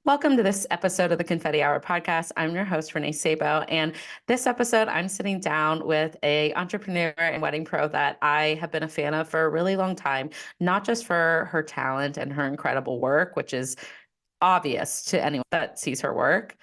Welcome to this episode of the Confetti Hour podcast. I'm your host, Renee Sabo, and this episode, I'm sitting down with a entrepreneur and wedding pro that I have been a fan of for a really long time, not just for her talent and her incredible work, which is obvious to anyone that sees her work,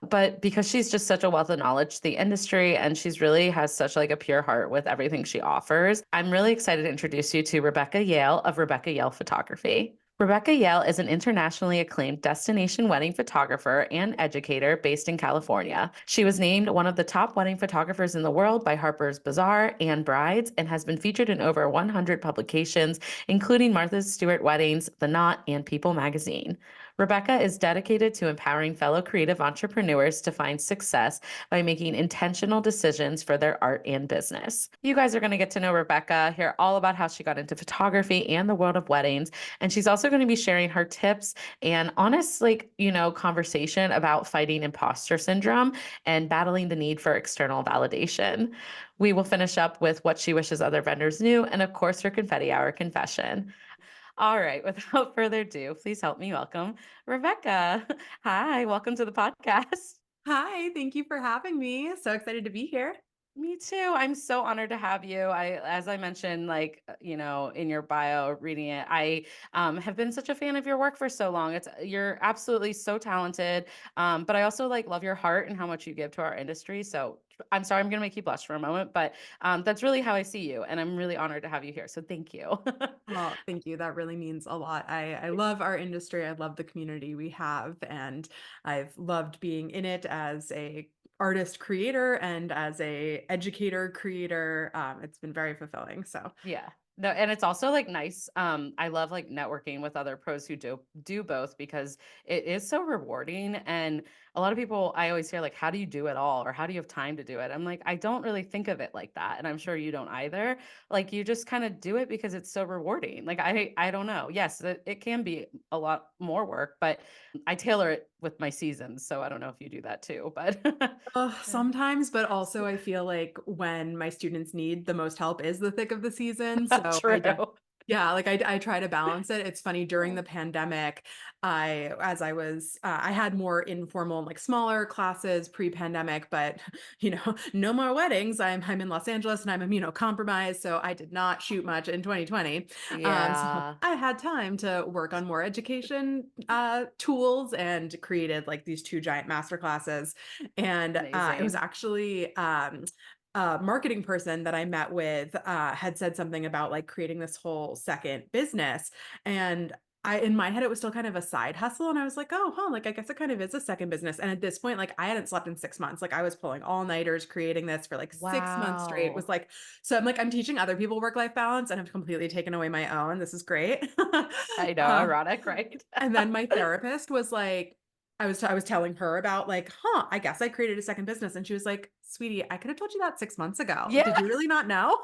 but because she's just such a wealth of knowledge to the industry and she's really has such like a pure heart with everything she offers. I'm really excited to introduce you to Rebecca Yale of Rebecca Yale Photography. Rebecca Yale is an internationally acclaimed destination wedding photographer and educator based in California. She was named one of the top wedding photographers in the world by Harper's Bazaar and Brides and has been featured in over 100 publications, including Martha Stewart Weddings, The Knot, and People magazine. Rebecca is dedicated to empowering fellow creative entrepreneurs to find success by making intentional decisions for their art and business. You guys are going to get to know Rebecca, hear all about how she got into photography and the world of weddings. And she's also going to be sharing her tips and honest, conversation about fighting imposter syndrome and battling the need for external validation. We will finish up with what she wishes other vendors knew, and of course, her confetti hour confession. All right, without further ado, please help me welcome Rebecca. Hi, welcome to the podcast. Hi, thank you for having me. So excited to be here. Me too. I'm so honored to have you. As I mentioned, in your bio, reading it, I have been such a fan of your work for so long. You're absolutely so talented. But I also love your heart and how much you give to our industry. So I'm sorry, I'm going to make you blush for a moment, but that's really how I see you, and I'm really honored to have you here. So thank you. Well, thank you. That really means a lot. I love our industry. I love the community we have, and I've loved being in it as a artist creator and as a educator creator. It's been very fulfilling. So Yeah. No, and it's also nice. I love networking with other pros who do both because it is so rewarding. And a lot of people I always hear how do you do it all or how do you have time to do it? I'm like, I don't really think of it like that. And I'm sure you don't either. You just kind of do it because it's so rewarding. I don't know. Yes, it can be a lot more work, but I tailor it with my seasons. So I don't know if you do that too, but sometimes, but also I feel like when my students need the most help is the thick of the season. So true. yeah, I try to balance it. It's funny during the pandemic, I had more informal and smaller classes pre-pandemic, but no more weddings. I'm in Los Angeles and I'm immunocompromised, so I did not shoot much in 2020. So Yeah. I had time to work on more education tools and created these two giant master classes. And it was Amazing. actually a marketing person that I met with had said something about creating this whole second business. And in my head, it was still kind of a side hustle. And I was like, oh, huh, I guess it kind of is a second business. And at this point, I hadn't slept in 6 months. I was pulling all nighters, creating this for 6 months straight. It was Wow. so I'm teaching other people work-life balance and I've completely taken away my own. This is great. I know, uh, ironic, right? and then my therapist was like, I was telling her about huh, I guess I created a second business. And she was like, sweetie, I could have told you that 6 months ago. Yeah. Did you really not know?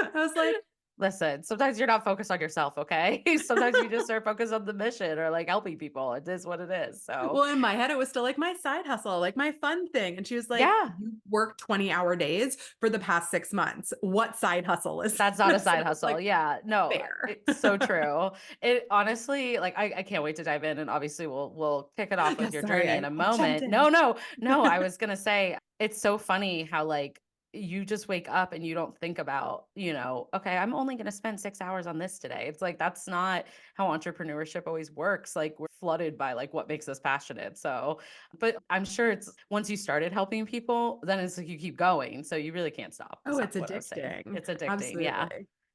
I was like, Listen, sometimes you're not focused on yourself, okay? Sometimes you just are focused on the mission or helping people. It is what it is. So, well, in my head, it was still my side hustle, my fun thing. And she was like, yeah, you work 20-hour days for the past 6 months. What side hustle is that's not a this? And side I was hustle. like, Yeah, no, fair. it's so true. It honestly, I can't wait to dive in, and obviously we'll kick it off Yeah, with your sorry, journey in I a jumped moment. in. No. I was gonna say it's so funny how you just wake up and you don't think about, okay, I'm only gonna spend 6 hours on this today. It's that's not how entrepreneurship always works. We're flooded by what makes us passionate. So, but I'm sure it's once you started helping people, then it's you keep going. So you really can't stop. Oh, Is it's what I was saying. addicting. It's addicting. Yeah. Absolutely. Yeah.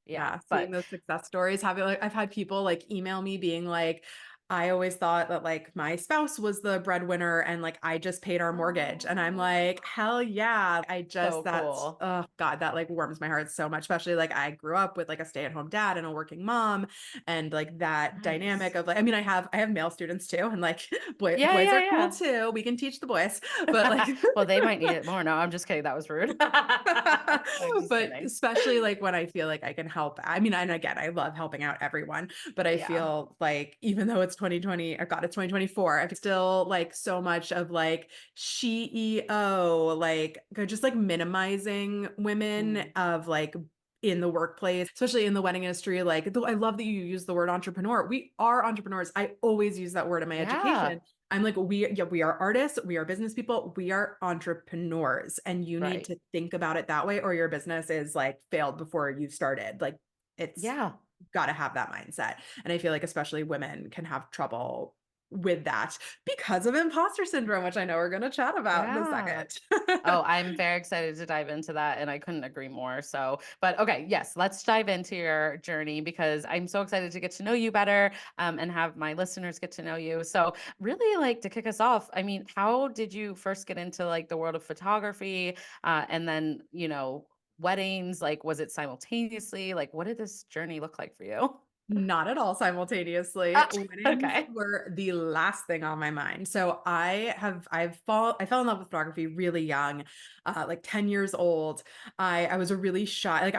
Yeah, seeing But those success stories, having I've had people email me being like, I always thought that my spouse was the breadwinner and I just paid our mortgage. And I'm like, hell yeah. so That's cool. oh God, that warms my heart so much, especially I grew up with a stay-at-home dad and a working mom. And that dynamic Nice. of I have male students too. And Yeah, boys yeah, are cool yeah. too. We can teach the boys. But Well, they might need it more. No, I'm just kidding. That was rude. I'm just but kidding. especially when I feel I can help. I mean, and again, I love helping out everyone, but I Yeah. feel even though it's 2020, or God, it's 2024, I'm still so much of CEO, just minimizing women Mm. of in the workplace, especially in the wedding industry. I love that you use the word entrepreneur. We are entrepreneurs. I always use that word in my Yeah. education. I'm like, we are artists, we are business people, we are entrepreneurs, and you need Right. to think about it that way, or your business is like failed before you started. Like it's Yeah. got to have that mindset. And I feel like especially women can have trouble with that because of imposter syndrome, which I know we're going to chat about in a Yeah. second. Oh, I'm very excited to dive into that, and I couldn't agree more. So, but okay, yes, let's dive into your journey because I'm so excited to get to know you better, and have my listeners get to know you. So, really, like to kick us off, I mean, how did you first get into like the world of photography, and then weddings? Like, was it simultaneously? Like, what did this journey look like for you? Not at all simultaneously. Ah, Weddings okay. were the last thing on my mind. So I fell in love with photography really young, like 10 years old. I was a really shy, like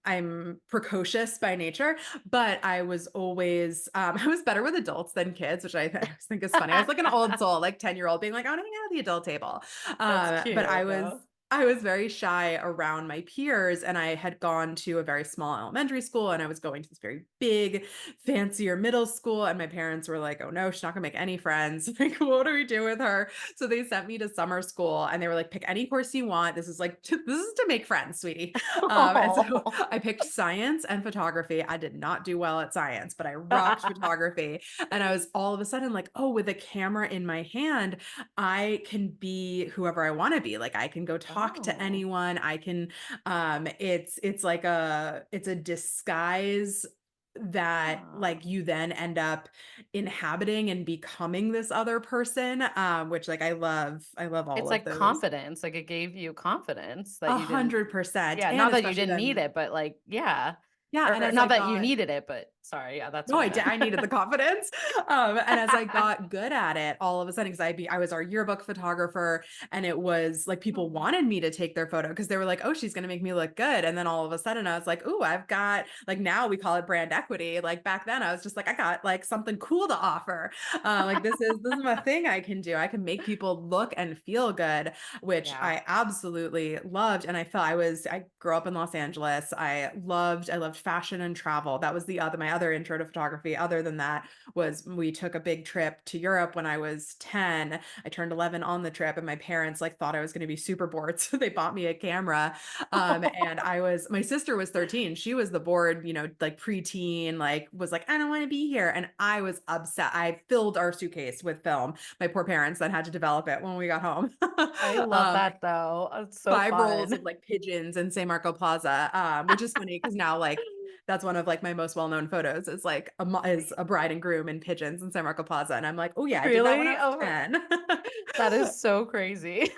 I'm precocious by nature, but I was always I was better with adults than kids, which I always think is funny. I was like an old soul, like 10-year-old being like, I want to hang out at the adult table. That's But cute, though. I was very shy around my peers, and I had gone to a very small elementary school, and I was going to this very big, fancier middle school. And my parents were like, oh no, she's not gonna make any friends. Like, what do we do with her? So they sent me to summer school, and they were like, pick any course you want. This is like, this is to make friends, sweetie. And so I picked science and photography. I did not do well at science, but I rocked photography. And I was all of a sudden like, oh, with a camera in my hand, I can be whoever I want to be. Like I can go talk to Oh. anyone. I can it's like it's a disguise that Ah. like you then end up inhabiting and becoming this other person, which like I love all It's of like those. confidence, like, it gave you confidence that A you didn't. 100%. Yeah, And not that you especially didn't need then, it, but, like, yeah. yeah, and Or as I not that you got needed it, but sorry, yeah, that's no, what I meant. I needed the confidence. And as I got good at it, all of a sudden, because I was our yearbook photographer, and it was like people Oh. wanted me to take their photo because they were like, "Oh, she's gonna make me look good." And then all of a sudden, I was like, "Ooh, I've got like now we call it brand equity." Like back then, I was just like, I got like something cool to offer. Like this is my thing I can do. I can make people look and feel good, which Yeah. I absolutely loved. And I grew up in Los Angeles. I loved fashion and travel. That was the other my other intro to photography. Other than that was we took a big trip to Europe when I was 10. I turned 11 on the trip, and my parents like thought I was going to be super bored. So they bought me a camera. And my sister was 13. She was the bored, like preteen, like was like, I don't want to be here. And I was upset. I filled our suitcase with film. My poor parents then had to develop it when we got home. I love um, that, though. It's so 5 rolls fun. of like pigeons in San Marco Plaza, which is funny because now like that's one of like my most well-known photos is like is a bride and groom in pigeons in San Marco Plaza. And I'm like, oh yeah, I did that when I Really? was Oh, 10. that is so crazy.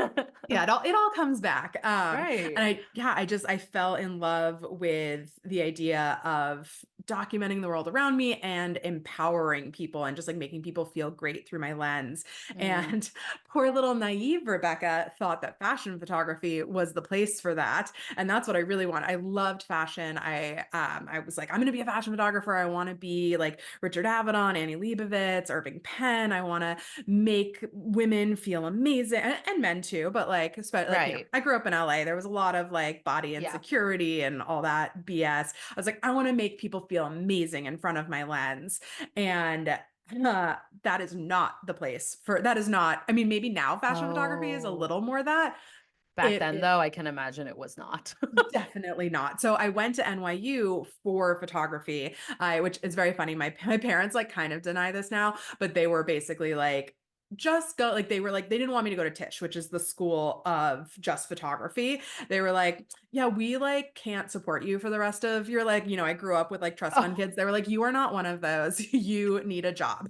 Yeah, it all comes back. Right. And I fell in love with the idea of documenting the world around me and empowering people and just like making people feel great through my lens. Mm, And poor little naive Rebecca thought that fashion photography was the place for that. And that's what I really want. I loved fashion. I was like, I'm gonna be a fashion photographer. I want to be like Richard Avedon, Annie Leibovitz, Irving Penn. I want to make women feel amazing, and men too, but like especially like right. I grew up in LA. There was a lot of like body Yeah. insecurity and all that BS. I was like, I want to make people feel amazing in front of my lens. And that is not the place for that is not, I mean, maybe now fashion photography is a Oh. little more that. Back then, It though, I can imagine it was not. Definitely not. So I went to NYU for photography, which is very funny. My parents like kind of deny this now, but they were basically like, just go. Like they were like, they didn't want me to go to Tisch, which is the school of just photography. They were like, yeah, we like can't support you for the rest of your like, I grew up with like trust fund Oh, kids. They were like, you are not one of those. You need a job.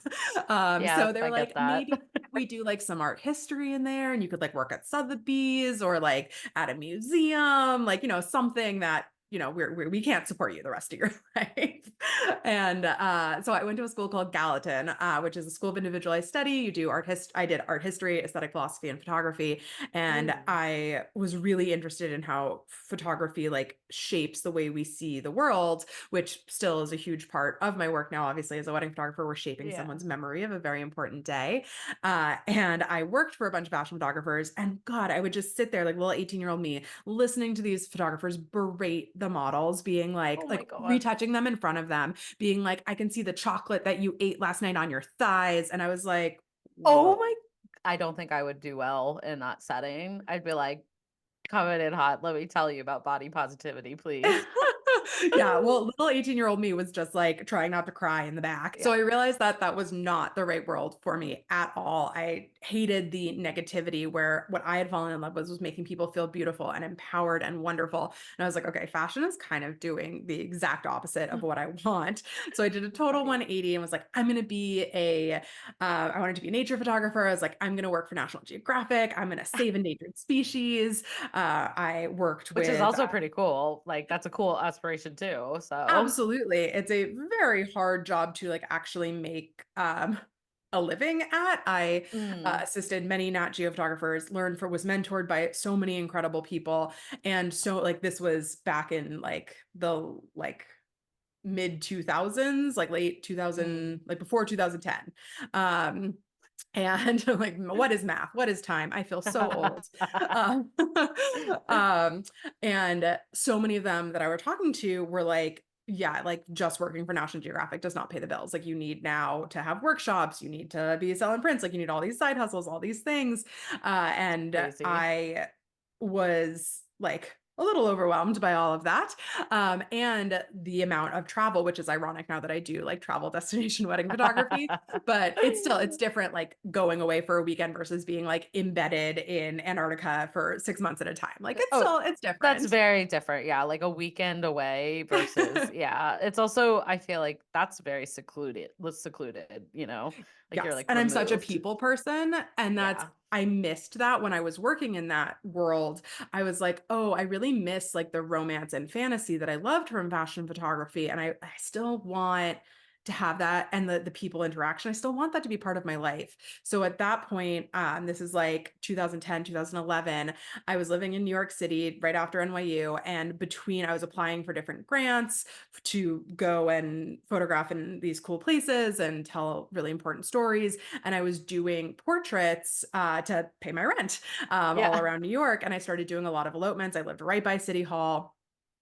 yeah, So they I were get like, that. maybe we do like some art history in there, and you could like work at Sotheby's or like at a museum, like, something that, we can't support you the rest of your life. And so I went to a school called Gallatin, which is a school of individualized study. You do I did art history, aesthetic philosophy, and photography. And Ooh, I was really interested in how photography like shapes the way we see the world, which still is a huge part of my work now. Obviously, as a wedding photographer, we're shaping yeah. someone's memory of a very important day. And I worked for a bunch of fashion photographers, and God, I would just sit there like little 18-year-old me listening to these photographers berate the models, being Oh like my god. retouching them in front of them, being like, I can see the chocolate that you ate last night on your thighs. And I was like, Oh whoa. my, I don't think I would do well in that setting. I'd be like, coming in hot. Let me tell you about body positivity, please. Yeah, well, little 18-year-old me was just like trying not to cry in the back. So Yeah. I realized that that was not the right world for me at all. I hated the negativity where what I had fallen in love with was making people feel beautiful and empowered and wonderful. And I was like, okay, fashion is kind of doing the exact opposite of what I want. So I did a total Right. 180 and was like, I'm going to be I wanted to be a nature photographer. I was like, I'm going to work for National Geographic. I'm going to save endangered species. I worked Which is with also pretty cool. Like that's a cool aspiration too. So, Absolutely. It's a very hard job to like actually make a living at. I mm, assisted many Nat Geo photographers, was mentored by so many incredible people. And so like this was back in like the mid 2000s, like late mm. 2000, like before 2010. Um, and like, what is math? What is time? I feel so old. Um, um, and so many of them that I were talking to were like, yeah, like just working for National Geographic does not pay the bills. Like you need now to have workshops, you need to be selling prints, like you need all these side hustles, all these things. And Crazy. I was like a little overwhelmed by all of that. And the amount of travel, which is ironic now that I do like travel destination wedding photography, but it's different like going away for a weekend versus being like embedded in Antarctica for 6 months at a time. Like Oh, it's that's different. very different. Yeah, like a weekend away versus yeah. It's also I feel like that's very secluded, like you're Yes. like And I'm such a removed. people person. And Yeah. I missed that when I was working in that world. I was like, oh, I really miss like the romance and fantasy that I loved from fashion photography. And I still want to have that and the people interaction. I still want that to be part of my life. So at that point, this is like 2010, 2011. I was living in New York City right after NYU. And I was applying for different grants to go and photograph in these cool places and tell really important stories. And I was doing portraits to pay my rent all Yeah. around New York. And I started doing a lot of elopements. I lived right by City Hall.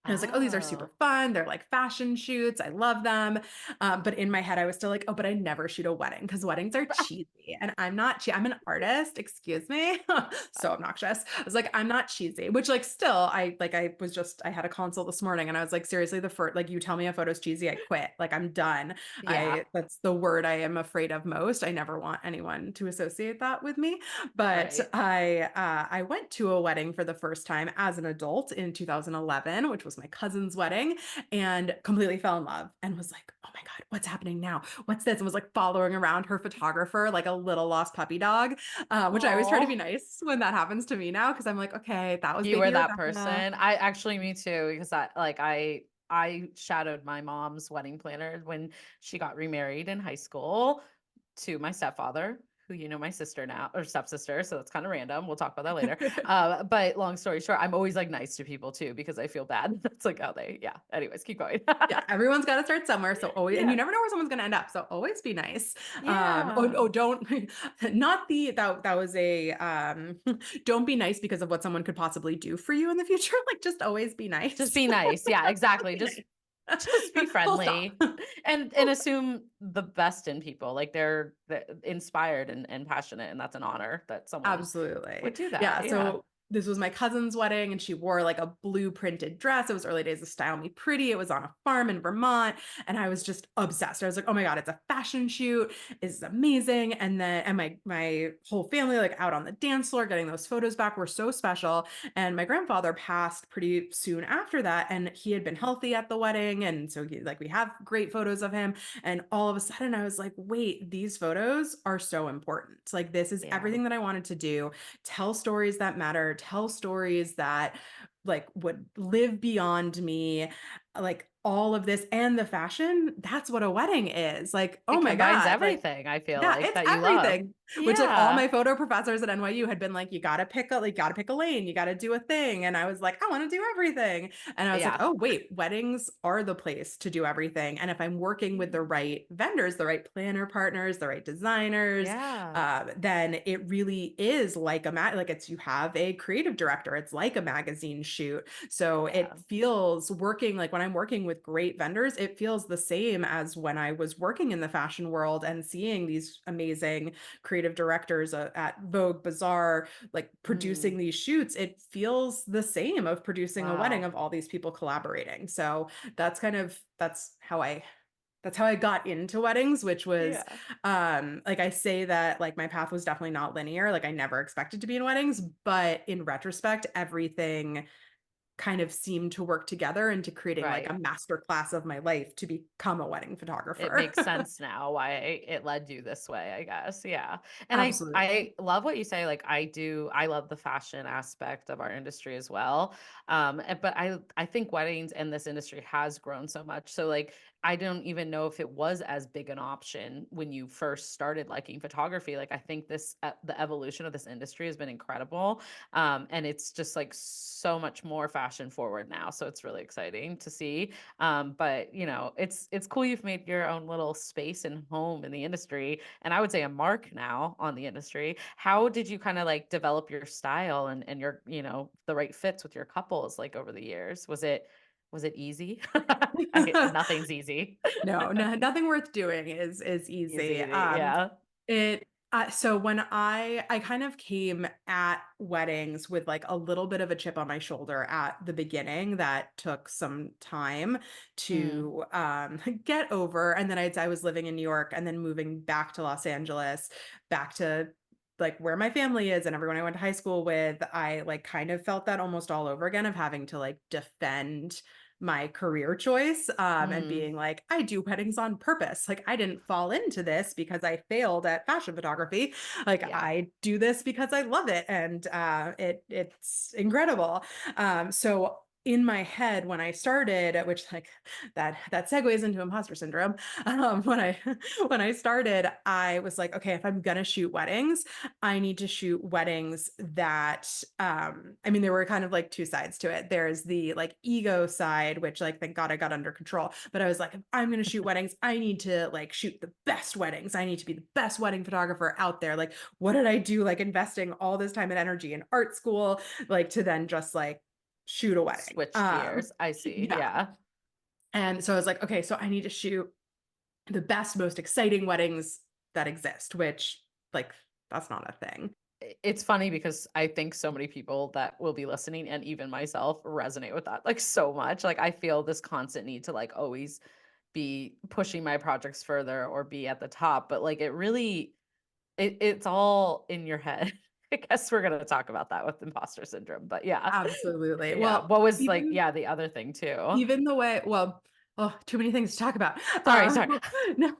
And I was like, oh, these are super Oh. fun. They're like fashion shoots. I love them. But in my head, I was still like, oh, but I never shoot a wedding because weddings are cheesy. And I'm not, I'm an artist. Excuse me. So obnoxious. I was like, I'm not cheesy, which like still, I had a consult this morning and I was like, seriously, the first, like, you tell me a photo's cheesy, I quit. Like, I'm done. Yeah. That's the word I am afraid of most. I never want anyone to associate that with me. But Right. I went to a wedding for the first time as an adult in 2011, which was my cousin's wedding, and completely fell in love and was like, oh my God, what's happening now? What's this? And was like following around her photographer like a little lost puppy dog, which I always try to be Oh. nice when that happens to me now because I'm like, okay, that was You were baby that Rebecca. person. I actually me too, because I shadowed my mom's wedding planner when she got remarried in high school to my stepfather, who my sister now or stepsister, so that's kind of random. We'll talk about that later. But long story short, I'm always like nice to people too because I feel bad. That's like how they, yeah. Anyways, keep going. Yeah, everyone's got to start somewhere. So always, and you Yeah. never know where someone's going to end up. So always be nice. Yeah. Don't, not that was a, don't be nice because of what someone could possibly do for you in the future. Like just always be Just nice. be nice. Yeah, Just exactly. be Just nice. just be Full stop. friendly and assume the best in people. Like they're inspired and passionate, and that's an honor that someone would Absolutely. do that. Yeah. Yeah. So this was my cousin's wedding, and she wore like a blue printed dress. It was early days of Style Me Pretty. It was on a farm in Vermont. And I was just obsessed. I was like, oh my God, it's a fashion shoot. It's amazing. And my whole family, like out on the dance floor, getting those photos back were so special. And my grandfather passed pretty soon after that. And he had been healthy at the wedding. And so like we have great photos of him. And all of a sudden I was like, wait, these photos are so important. Like this is Yeah. everything that I wanted to do. Tell stories that matter, tell stories that like would live beyond me, like all of this and the fashion, that's what a wedding is. Like, oh It my combines God, like everything, I feel yeah, like it's that you love. everything. Which like all Yeah. my photo professors at NYU had been like, you gotta pick a lane, you gotta do a thing. And I was like, I want to do everything. And I was like, Yeah. oh wait, weddings are the place to do everything. And if I'm working with the right vendors, the right planner partners, the right designers, Yeah. then it really is like like it's you have a creative director. It's like a magazine shoot. So Yeah. it feels working like when I'm working with great vendors, it feels the same as when I was working in the fashion world and seeing these amazing creative creative directors at Vogue, Bazaar, like producing Mm, these shoots, it feels the same of producing a wedding wow. of all these people collaborating. So that's how I got into weddings, which was Yeah. like I say that like my path was definitely not linear. Like I never expected to be in weddings, but in retrospect, everything kind of seemed to work together into creating like a Right. master class of my life to become a wedding It photographer. makes sense now why it led you this way, I guess. Yeah. And I Absolutely. love what you say. Like I love the fashion aspect of our industry as well. But I think weddings and this industry has grown so much. So like I don't even know if it was as big an option when you first started liking photography. Like I think the evolution of this industry has been incredible. And it's just like so much more fashion forward now. So it's really exciting to see. But you know, it's cool you've made your own little space and home in the industry, and I would say a mark now on the industry. How did you kind of like develop your style and your, you know, the right fits with your couples like over the years? Was it easy? Nothing's easy. No, no, nothing worth doing is Easy, easy. yeah. It so when I kind of came at weddings with like a little bit of a chip on my shoulder at the beginning that took some time Mm, to get over, and then I was living in New York and then moving back to Los Angeles, back to like where my family is and everyone I went to high school with. I like kind of felt that almost all over again of having to like defend my career choice, and mm, being like, I do weddings on purpose. Like, I didn't fall into this because I failed at fashion photography. Like, yeah. I do this because I love it, and it's incredible. So in my head when I started, which like that segues into imposter syndrome. When I when I started, I was like, okay, if I'm gonna shoot weddings, I need to shoot weddings that I mean there were kind of like two sides to it. There's the like ego side, which like thank God I got under control. But I was like, if I'm gonna shoot weddings, I need to like shoot the best weddings. I need to be the best wedding photographer out there. Like, what did I do? Like investing all this time and energy in art school, like to then just like shoot a wedding. Switch gears. I see. Yeah. Yeah. And so I was like, okay, so I need to shoot the best, most exciting weddings that exist, which like that's not a thing. It's funny because I think so many people that will be listening and even myself resonate with that like so much. Like I feel this constant need to like always be pushing my projects further or be at the top, but like it really it's all in your head. I guess we're going to talk about that with imposter syndrome. But yeah. Absolutely. Yeah. Well, What was like even yeah, the other thing too. even the way, well, oh, too many things to talk about. Sorry, sorry. No,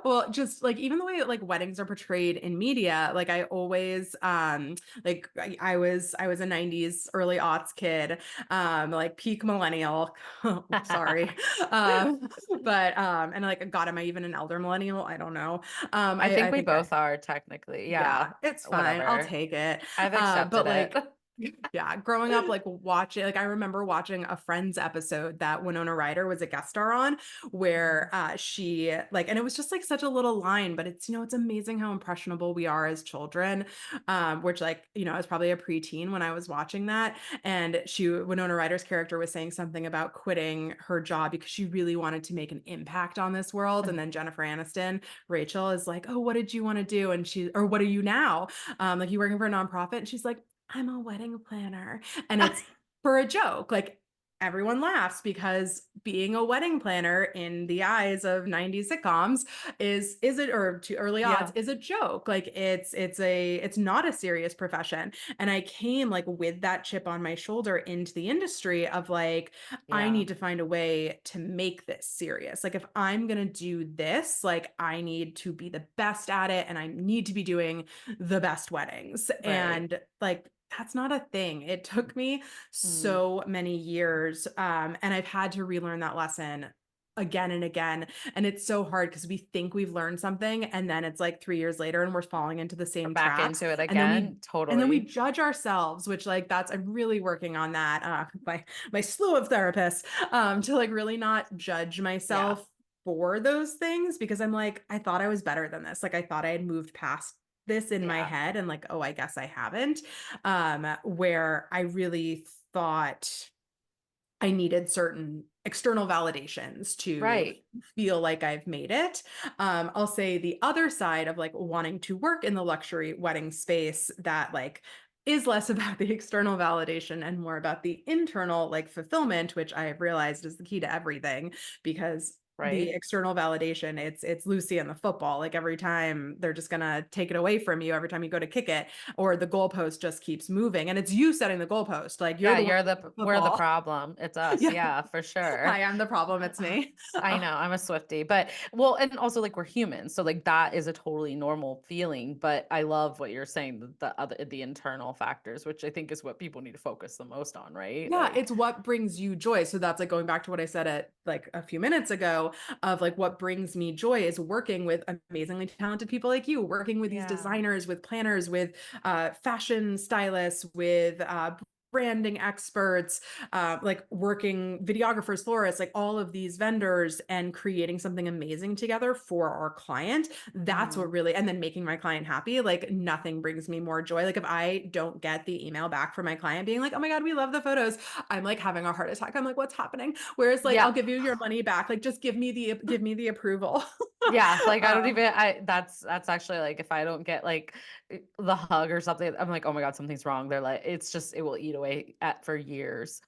well, just like even the way like weddings are portrayed in media, like I always, like I was a '90s early aughts kid, like peak millennial. Sorry, but and like God, am I even an elder millennial? I don't know. I I think we think I, both are technically. yeah, Yeah. it's fine. I'll Whatever. take it. I've accepted But it. like, yeah, growing up, like watching, like I remember watching a Friends episode that Winona Ryder was a guest star on, where Mhm. she like, and it was just like such a little line, but it's it's amazing how impressionable we are as children. Which like I was probably a preteen when I was watching that, and Winona Ryder's character was saying something about quitting her job because she really wanted to make an impact on this world, and then Jennifer Aniston, Rachel, is like, oh, what did you want to do? And or what are you now? Like you working for a nonprofit? And she's like, I'm a wedding planner. And it's for a joke. Like everyone laughs because being a wedding planner in the eyes of 90s sitcoms is it or to early odds Yeah. is a joke. Like it's not a serious profession. And I came like with that chip on my shoulder into the industry of like, I Yeah. need to find a way to make this serious. Like if I'm gonna do this, like I need to be the best at it and I need to be doing the best weddings. Right. And like that's not a thing. It took me Mm. so many years. And I've had to relearn that lesson again and again. And it's so hard because we think we've learned something and then it's like 3 years later and we're falling into the We're same back traps. into it And then we again. and then we Totally. judge ourselves, which like I'm really working on that. My slew of therapists, to like really not judge Yeah. myself for those things because I'm like, I thought I was better than this. Like I thought I had moved past this in my Yeah. head and like, oh, I guess I haven't. Where I really thought I needed certain external validations to Right. feel like I've made it. I'll say the other side of like wanting to work in the luxury wedding space that like is less about the external validation and more about the internal like fulfillment, which I have realized is the key to everything because the Right. external validation, it's Lucy and the football. Like every time they're just gonna take it away from you every time you go to kick it, or the goalpost just keeps moving. And it's you setting the goalpost. Like you're Yeah, the one with the we're the football. problem. It's us. Yeah. Yeah, for sure. Hi, I'm the problem, it's me. I know, I'm a Swiftie, but well, and also like we're humans, so like that is a totally normal feeling. But I love what you're saying, the internal factors, which I think is what people need to focus the most on, right? Yeah, Like, it's what brings you joy. So that's like going back to what I said at like a few minutes ago of like what brings me joy is working with amazingly talented people like you, working with these yeah. designers, with planners, with fashion stylists, with branding experts, like working videographers, florists, like all of these vendors and creating something amazing together for our client. That's Mhm. what really, and then making my client happy. Like nothing brings me more joy. Like if I don't get the email back from my client being like, oh my God, we love the photos, I'm like having a heart attack. I'm like, what's happening? Whereas like, Yeah. I'll give you your money back. Like just give me the approval. Yeah, like I don't um, even that's actually like if I don't get like the hug or something, I'm like, "Oh my God, something's wrong." They're like it's just it will eat away at for years.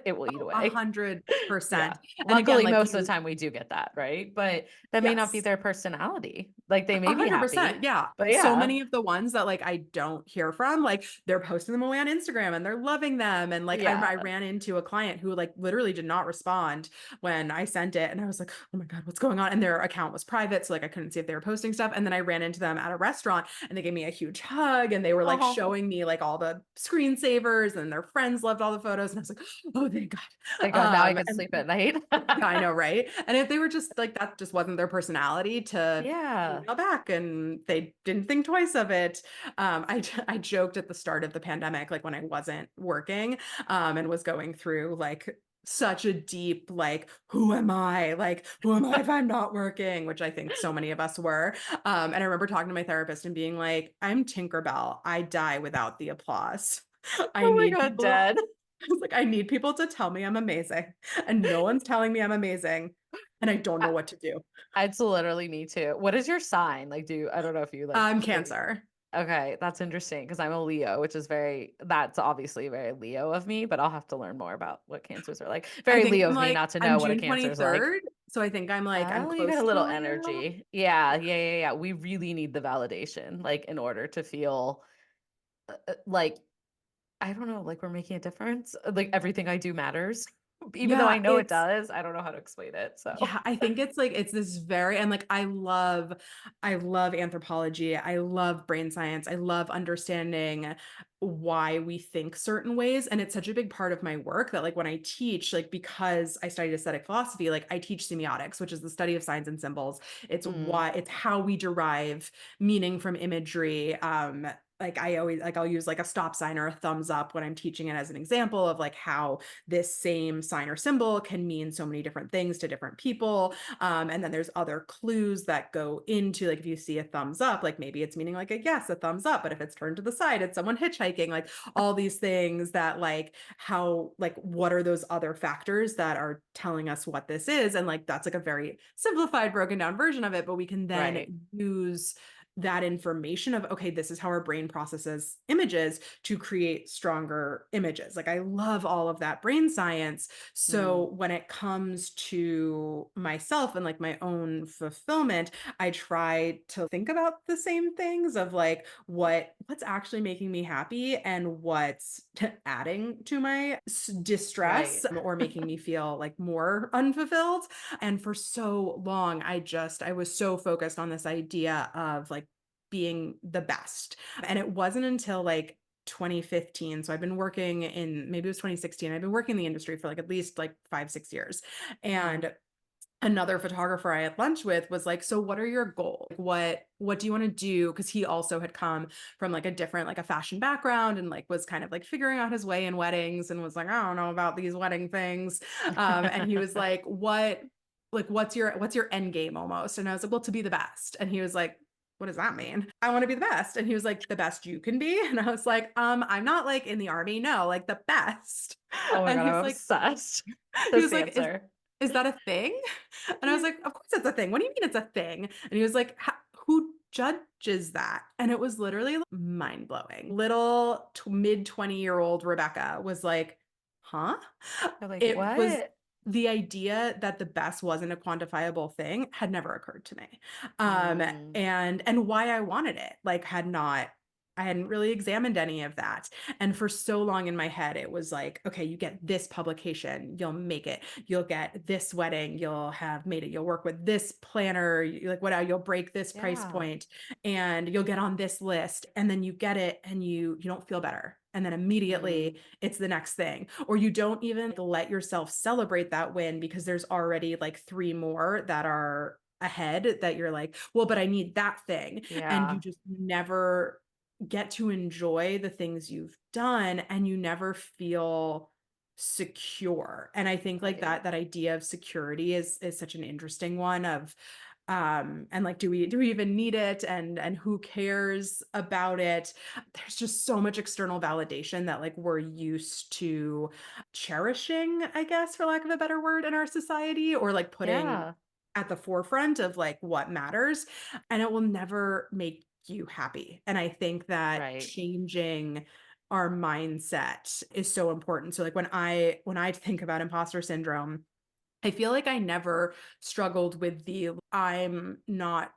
It will eat a away. hundred Yeah. percent. And again, Luckily, like most of the you, time we do get that, right? But that may not be yes. their personality. Like they may be 100%. happy, Yeah. but So yeah. many of the ones that like I don't hear from, like they're posting them away on Instagram and they're loving them. And like I Yeah. ran into a client who like literally did not respond when I sent it. And I was like, oh my God, what's going on? And their account was private. So like I couldn't see if they were posting stuff. And then I ran into them at a restaurant and they gave me a huge hug and they were like Oh, showing me like all the screensavers and their friends loved all the photos. And I was like, oh, thank thank God. God now I can And sleep at night. yeah, I know, right? And if they were just like that just wasn't their personality to Yeah. email back and they didn't think twice of it. I joked at the start of the pandemic, like when I wasn't working, and was going through like such a deep, like, who am I? Like, who am I if I'm not working? Which I think so many of us were. And I remember talking to my therapist and being like, I'm Tinkerbell. I die without the applause. I Oh my need God, people. dead. I was like, I need people to tell me I'm amazing. And no one's telling me I'm amazing. And I don't know what to do. It's literally me too. What is your sign? Like, I don't know if you like I'm really. Cancer. Okay, that's interesting because I'm a Leo, which is that's obviously very Leo of me, but I'll have to learn more about what cancers are like. I Very think Leo I'm of me like, not to I'm know what a June cancer is like. 23rd. So I think I'm like, I'm Oh, you got close a to little a Leo. energy. Yeah, yeah, yeah, yeah. We really need the validation, like in order to feel like I don't know, like we're making a difference. Like everything I do matters, even though I Yeah, know it does. I don't know how to explain it. So, yeah, I think it's like it's this very and like I love anthropology. I love brain science. I love understanding why we think certain ways and it's such a big part of my work that like when I teach like because I studied aesthetic philosophy, like I teach semiotics, which is the study of signs and symbols. mm, It's how we derive meaning from imagery. Like I always like I'll use like a stop sign or a thumbs up when I'm teaching it as an example of like how this same sign or symbol can mean so many different things to different people. And then there's other clues that go into like if you see a thumbs up, like maybe it's meaning like a yes, a thumbs up, but if it's turned to the side, it's someone hitchhiking, like all these things that like how like what are those other factors that are telling us what this is? And like that's like a very simplified, broken down version of it, but we can right. then use that information of okay this is how our brain processes images to create stronger images like I love all of that brain science so Mm, when it comes to myself and like my own fulfillment I try to think about the same things of like what's actually making me happy and what's adding to my distress right. or making me feel like more unfulfilled and for so long I was so focused on this idea of like being the best. And it wasn't until like 2015. So I've been working in maybe it was 2016. I've been working in the industry for like at least like 5, 6 years. Hmm. And another photographer I had lunch with was like, so what are your goals? What do you want to do? Because he also had come from like a different, like a fashion background and like was kind of like figuring out his way in weddings and was like, I don't know about these wedding things. And he was like, what's your end game almost? And I was like, well, to be the best. And he was like, what does that mean? I want to be the best. And he was like, the best you can be. And I was like, I'm not like in the army. No, like the best. Oh my And God, he's I'm like, obsessed. he This was like, answer. is that a thing? And I was like, of course it's a thing. What do you mean it's a thing? And he was like, who judges that? And it was literally mind blowing. Little mid 20-year-old Rebecca was like, huh? You're like, It was what? the idea that the best wasn't a quantifiable thing had never occurred to me. Mm, And why I wanted it, like I hadn't really examined any of that. And for so long in my head, it was like, okay, you get this publication, you'll make it. You'll get this wedding, you'll have made it. You'll work with this planner, like whatever, you'll break this price yeah. point and you'll get on this list. And then you get it and you don't feel better. And then immediately Mm, it's the next thing. Or you don't even let yourself celebrate that win because there's already like three more that are ahead that you're like, well, but I need that thing. And you yeah. just never get to enjoy the things you've done and you never feel secure. And I think like Right. that idea of security is such an interesting one of and like do we even need it and who cares about it? There's just so much external validation that like we're used to cherishing, I guess, for lack of a better word, in our society, or like putting Yeah. at the forefront of like what matters, and it will never make you happy. And I think that Right. changing our mindset is so important. So like when I think about imposter syndrome, I feel like I never struggled with the I'm not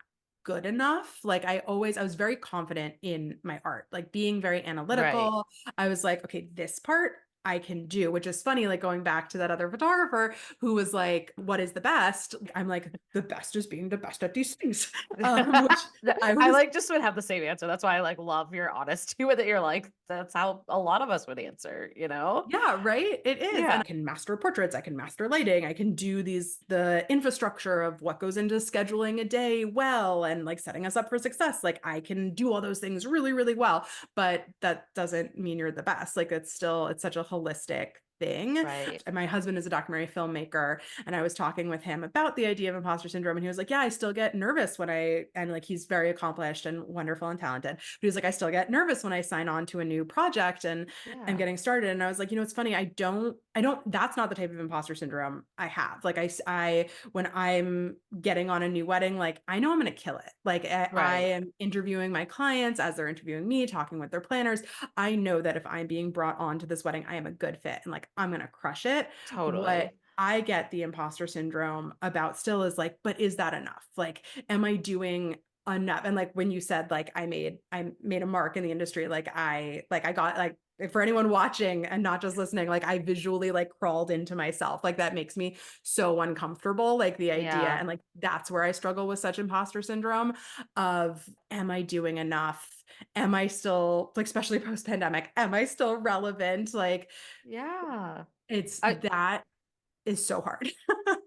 good enough. Like I was very confident in my art, like being very Right. analytical. I was like, okay, this part I can do, which is funny, like going back to that other photographer who was like, what is the best? I'm like, the best is being the best at these things. Which I I was like just would have the same answer. That's why I like love your honesty with it. You're like, that's how a lot of us would answer, you know? Yeah, right? It is. And Yeah. I can master portraits, I can master lighting, I can do the infrastructure of what goes into scheduling a day well and like setting us up for success. Like I can do all those things really, really well, but that doesn't mean you're the best. Like it's such a holistic thing. Right. And my husband is a documentary filmmaker, and I was talking with him about the idea of imposter syndrome, and he was like, "Yeah, I still get nervous when and like he's very accomplished and wonderful and talented. But he was like, I still get nervous when I sign on to a new project and Yeah. getting started." And I was like, it's funny. I don't, that's not the type of imposter syndrome I have. Like when I'm getting on a new wedding, like I know I'm going to kill it. Like I Right. am interviewing my clients as they're interviewing me, talking with their planners. I know that if I'm being brought on to this wedding, I am a good fit and like I'm going to crush it. What Totally. I get the imposter syndrome about still is like, but is that enough? Like, am I doing enough? And like when you said like I made a mark in the industry, like I got like, for anyone watching and not just listening, like I visually like crawled into myself. Like that makes me so uncomfortable. Like the idea, Yeah. and like that's where I struggle with such imposter syndrome of, am I doing enough? Am I still, like, especially post pandemic, am I still relevant? Like Yeah. it's I that is so hard.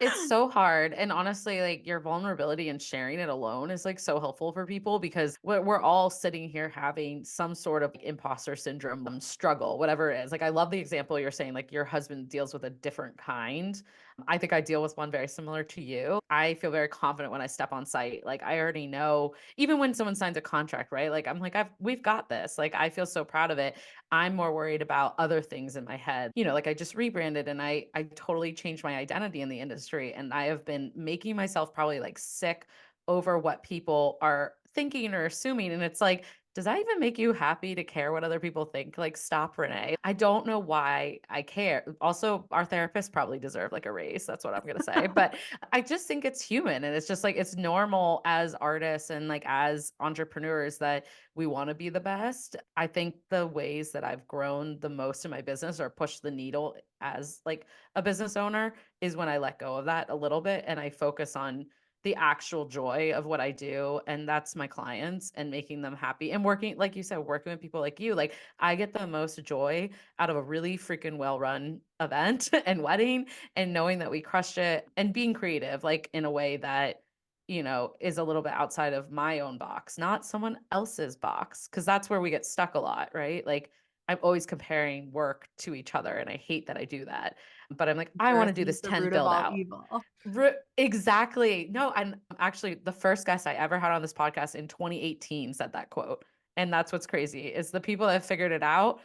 It's so hard. And honestly, like your vulnerability and sharing it alone is like so helpful for people because we're all sitting here having some sort of imposter syndrome struggle, whatever it is. Like, I love the example you're saying, like your husband deals with a different kind. I think I deal with one very similar to you. I feel very confident when I step on site. Like, I already know, even when someone signs a contract, right? Like, I'm like, we've got this. Like, I feel so proud of it. I'm more worried about other things in my head. Like I just rebranded and I totally changed my identity in the industry and I have been making myself probably like sick over what people are thinking or assuming and it's like does that even make you happy to care what other people think? Like, stop, Renee. I don't know why I care. Also, our therapists probably deserve like a raise. That's what I'm going to say. But I just think it's human. And it's just like, it's normal as artists and like as entrepreneurs that we want to be the best. I think the ways that I've grown the most in my business or pushed the needle as like a business owner is when I let go of that a little bit and I focus on the actual joy of what I do. And that's my clients and making them happy and working, like you said, working with people like you. Like I get the most joy out of a really freaking well run event and wedding and knowing that we crushed it and being creative, like in a way that is a little bit outside of my own box, not someone else's box. Cause that's where we get stuck a lot, right? Like I'm always comparing work to each other, and I hate that I do that. But I'm like, I want to do Comparison is this the 10 root of build all out. evil. Exactly. No, and actually the first guest I ever had on this podcast in 2018 said that quote. And that's what's crazy is the people that have figured it out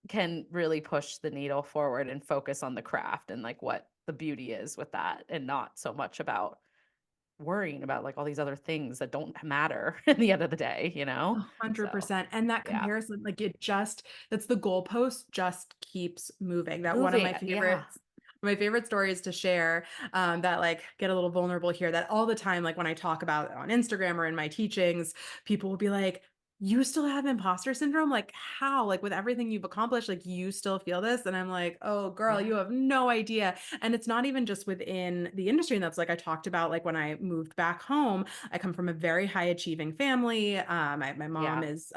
can really push the needle forward and focus on the craft and like what the beauty is with that and not so much about worrying about like all these other things that don't matter at the end of the day, you know? So, 100%. And that yeah. comparison, like that's the goalpost just keeps moving. That one of Moving. Yeah. my favorite stories to share, that like get a little vulnerable here, that all the time, like when I talk about it on Instagram or in my teachings, people will be like, you still have imposter syndrome? Like how? Like with everything you've accomplished, like you still feel this? And I'm like, oh girl, you Yeah. have no idea. And it's not even just within the industry. And that's like I talked about, like when I moved back home, I come from a very high achieving family. My mom Yeah. is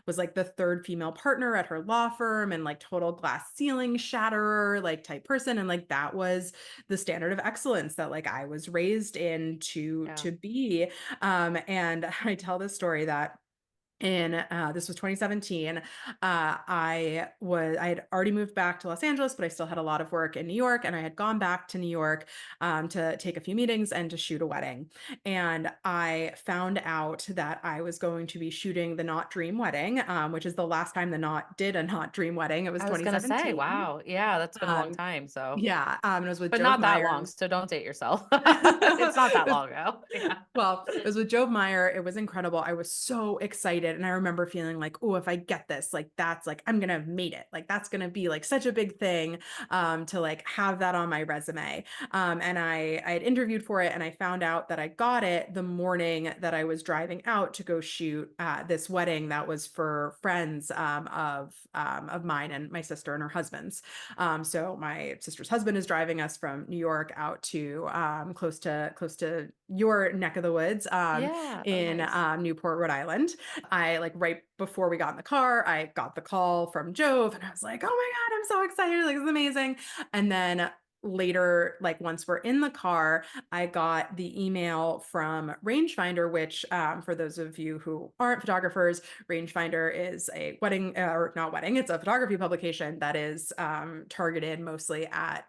was like the third female partner at her law firm and like total glass ceiling shatterer like type person. And like that was the standard of excellence that like I was raised in Yeah. to be. And I tell this story that in this was 2017. I had already moved back to Los Angeles, but I still had a lot of work in New York, and I had gone back to New York to take a few meetings and to shoot a wedding. And I found out that I was going to be shooting the Not Dream Wedding, which is the last time the Not did a Not Dream Wedding. It was I was gonna say, 2017. wow. Yeah, that's been a long Um, time. So, yeah, and it was with but Jove not that Meyer. long. So don't date yourself. It's not It that was long ago. Yeah. well, it was with Jove Meyer. It was incredible. I was so excited. And I remember feeling like, oh, if I get this, like that's like I'm gonna have made it. Like that's gonna be like such a big thing to like have that on my resume. And I had interviewed for it and I found out that I got it the morning that I was driving out to go shoot this wedding that was for friends of mine and my sister and her husband's. So my sister's husband is driving us from New York out to close to your neck of the woods Yeah. Oh, in nice. Newport, Rhode Island. I like right before we got in the car, I got the call from Jove and I was like, oh my God, I'm so excited. Like, it's amazing. And then later, like once we're in the car, I got the email from Rangefinder, which for those of you who aren't photographers, Rangefinder is a wedding or not wedding, it's a photography publication that is targeted mostly at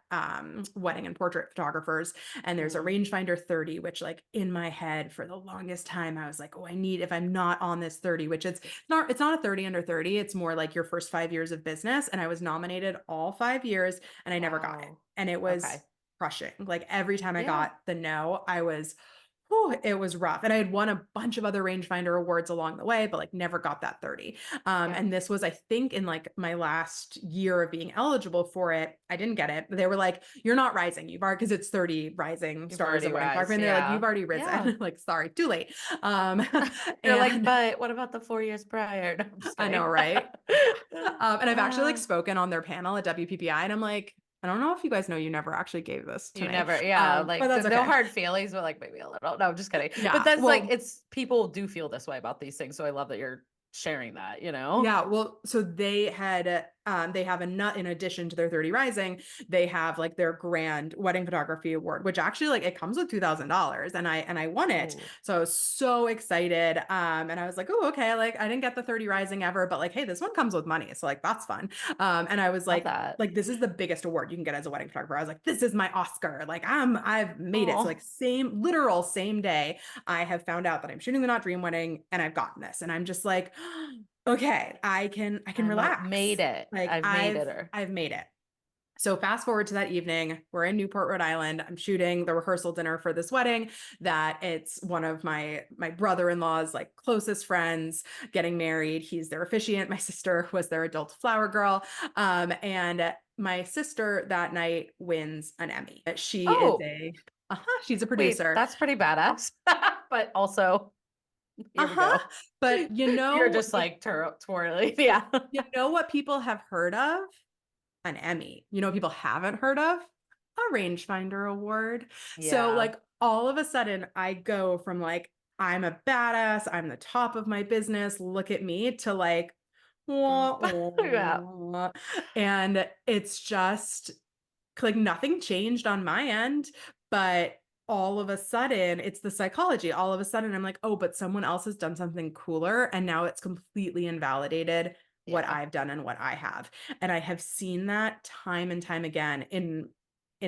wedding and portrait photographers. And there's a Mm. Rangefinder 30, which like in my head for the longest time, I was like, oh, I need, if I'm not on this 30, which it's not a 30 under 30, it's more like your first 5 years of business. And I was nominated all 5 years and I never got it. Wow. And it Okay. was crushing. Like every time I Yeah. got the no, I was, whew, it was rough. And I had won a bunch of other rangefinder awards along the way, but like never got that 30. Yeah. And this was, I think, in like my last year of being eligible for it. I didn't get it. They were like, you're not rising. You've already, because it's 30 rising You've stars already of wedding photography. rise. And they're like, Yeah. you've already Yeah. risen. Like, sorry, too late. Um, You're like, and but what about the 4 years prior? No, I'm just I know, kidding. right? Yeah. And I've actually like Ah, spoken on their panel at WPPI, and I'm like, I don't know if you guys know, you never actually gave this to you me. never, yeah, But like that's no okay. hard feelings, but like maybe a little. No, I'm just kidding. But Yeah. that's like, Well, it's people do feel this way about these things. So I love that you're sharing that, you know? yeah, well, so they have a nut in addition to their 30 Rising, they have like their grand wedding photography award, which actually like it comes with $2,000 and I won it. Oh, So I was so excited. And I was like, oh, okay, like I didn't get the 30 Rising ever, but like, hey, this one comes with money. So like that's fun. And I was love that. like, this is the biggest award you can get as a wedding photographer. I was like, this is my Oscar. Like I've made it. So like Oh, literal same day, I have found out that I'm shooting the Not Dream Wedding and I've gotten this. And I'm just like, okay, I can made relax. it. Like I've made it. Or I've made it. So fast forward to that evening, we're in Newport, Rhode Island. I'm shooting the rehearsal dinner for this wedding that it's one of my brother-in-law's like closest friends getting married. He's their officiant. My sister was their adult flower girl. And my sister that night wins an Emmy. She is oh, she's a wait, producer. that's pretty badass. But also, here we Uh-huh. go. But You're just like twirling. Yeah. you know what people have heard of? An Emmy. You know what people haven't heard of? A Rangefinder Award. So Yeah. like all of a sudden I go from like I'm a badass, I'm the top of my business, look at me to like wah, Yeah. wah. And it's just like nothing changed on my end, but all of a sudden it's the psychology. All of a sudden I'm like, oh, but someone else has done something cooler and now it's completely invalidated what Yeah. I've done and what I have. And I have seen that time and time again in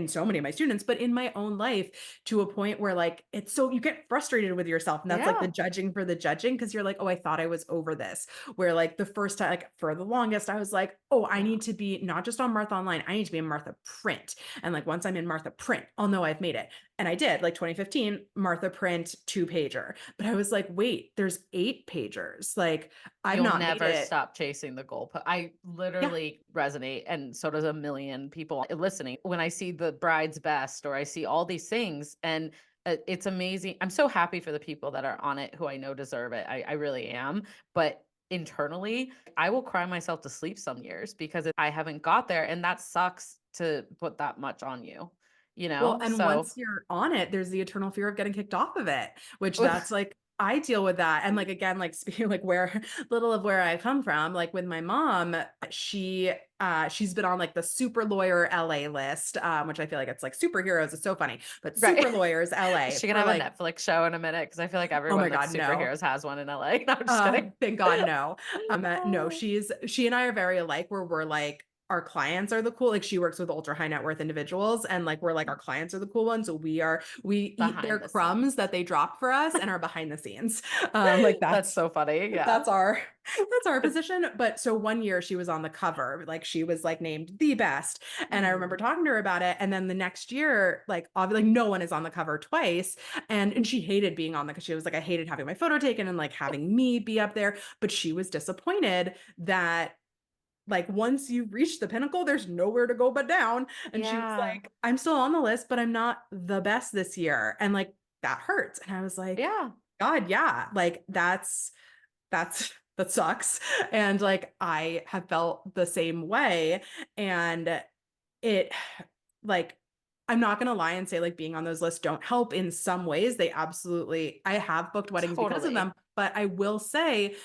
so many of my students, but in my own life to a point where like it's so you get frustrated with yourself. And that's like the Yeah. judging for the judging because you're like, oh, I thought I was over this. Where like the first time, like for the longest, I was like, oh, I Yeah. need to be not just on Martha Online, I need to be in Martha Print. And like once I'm in Martha Print, I'll know I've made it. And I did, like 2015, Martha Print 2-pager. But I was like, wait, there's 8-pagers. Like I've You'll not made never it. stop chasing the goal. I Yeah. literally resonate, and so does a million people listening. When I see the bride's best, or I see all these things, and it's amazing. I'm so happy for the people that are on it who I know deserve it. I really am. But internally, I will cry myself to sleep some years because I haven't got there, and that sucks to put that much on you. You Well, know, and so once you're on it, there's the eternal fear of getting kicked off of it, which that's like I deal with that. And like again, like speaking like where little of where I come from, like with my mom, she's been on like the super lawyer LA list, which I feel like it's like superheroes, it's so funny, but super right. lawyers Is LA she gonna for have a like, Netflix show in a minute? Because I feel like oh everyone my that's God, no. superheroes has one in LA. No, I'm just kidding. Thank God, no. No, she and I are very alike where we're like, our clients are the cool, like she works with ultra high net worth individuals and like we're like our clients are the cool ones. So we eat their Behind the crumbs scenes. that they drop for us and are behind the scenes. Like That's so funny. Yeah. that's our that's our position. But so one year she was on the cover, like she was like named the best. And I remember Mhm. talking to her about it. And then the next year, like obviously no one is on the cover twice. And she hated being on the because she was like, I hated having my photo taken and like having me be up there. But she was disappointed that like once you reach the pinnacle, there's nowhere to go but down. And she was Yeah. like, I'm still on the list, but I'm not the best this year. And like that hurts. And I was like, Yeah. God, yeah, like that sucks. And like I have felt the same way. And it like I'm not gonna lie and say like being on those lists don't help in some ways. They absolutely I have booked weddings because of them, Totally. but I will say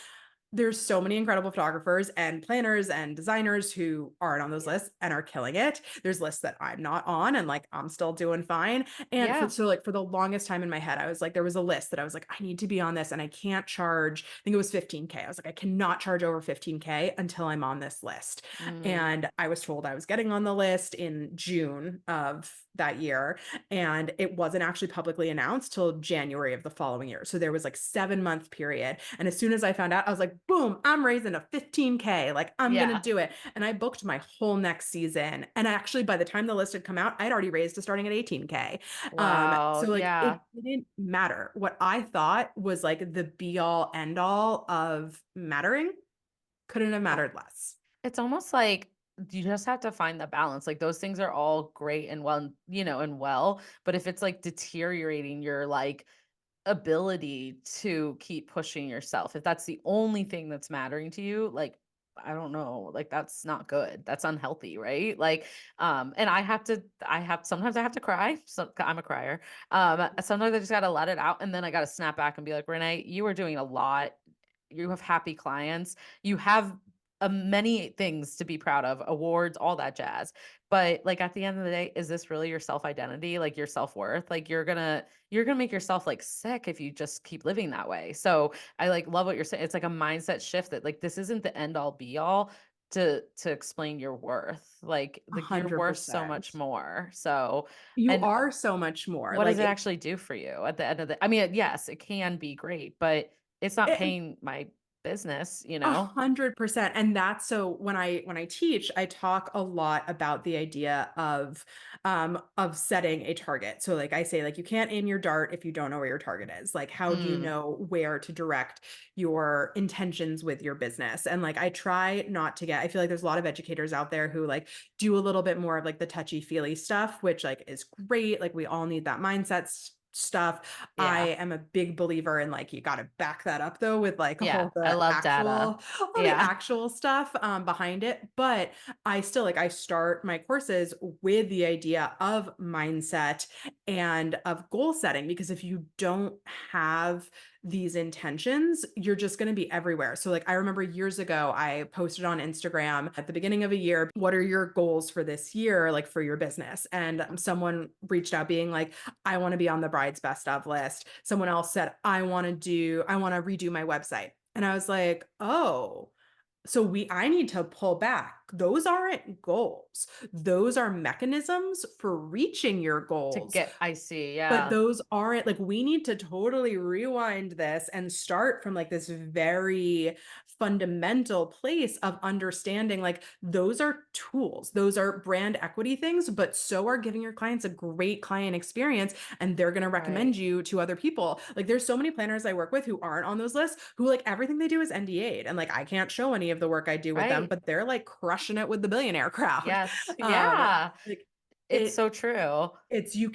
there's so many incredible photographers and planners and designers who aren't on those Yeah. lists and are killing it. There's lists that I'm not on and like I'm still doing fine. And Yeah. for the longest time in my head, I was like, there was a list that I was like, I need to be on this and I can't charge, I think it was 15K. I was like, I cannot charge over 15K until I'm on this list. Mm. And I was told I was getting on the list in June of that year. And it wasn't actually publicly announced till January of the following year. So there was like 7-month period. And as soon as I found out, I was like, boom, I'm raising a 15K. Like I'm going to Yeah. do it. And I booked my whole next season. And actually, by the time the list had come out, I'd already raised to starting at 18K. Wow. So like it Yeah. didn't matter. What I thought was like the be all end all of mattering couldn't have Yeah. mattered less. It's almost like you just have to find the balance. Like those things are all great and well, and well, but if it's like deteriorating your like ability to keep pushing yourself, if that's the only thing that's mattering to you, like I don't know, like that's not good. That's unhealthy, right? Like and sometimes I have to cry. So I'm a crier. Sometimes I just got to let it out, and then I got to snap back and be like, "Renee, you are doing a lot. You have happy clients. You have many things to be proud of, awards, all that jazz. But like at the end of the day, is this really your self-identity, like your self-worth? Like you're gonna make yourself like sick if you just keep living that way. So I like love what you're saying. It's like a mindset shift that like this isn't the end all be all to explain your worth. A You're hundred worth so much percent. more. So You and are so much more. what does Like it actually do for you at the end of the I mean, yes, it can be great, but it's not it, paying my business, A 100%. And that's so when I teach, I talk a lot about the idea of setting a target. So like I say, like you can't aim your dart if you don't know where your target is. Like how do you Mm, know where to direct your intentions with your business? And like I try not to get, I feel like there's a lot of educators out there who like do a little bit more of like the touchy-feely stuff, which like is great. Like we all need that mindset stuff. I yeah. am a big believer in like you got to back that up though with like Yeah, I love data. all the Yeah. actual stuff behind it. But I still like I start my courses with the idea of mindset and of goal setting because if you don't have these intentions, you're just going to be everywhere. So like I remember years ago I posted on Instagram at the beginning of a year, what are your goals for this year like for your business? And someone reached out being like I want to be on the bride's best of list. Someone else said, I want to redo my website. And I was like, oh, I need to pull back. Those aren't goals. Those are mechanisms for reaching your To goals. get, I see. But Yeah. those aren't like, we need to totally rewind this and start from like this very fundamental place of understanding like those are tools, those are brand equity things, but so are giving your clients a great client experience, and they're going to recommend Right. you to other people. Like there's so many planners I work with who aren't on those lists, who like everything they do is NDA'd, and like I can't show any of the work I do with them, Right. but they're like crushing it with the billionaire crowd. Yes. Um, Yeah. like It's it so true. it's you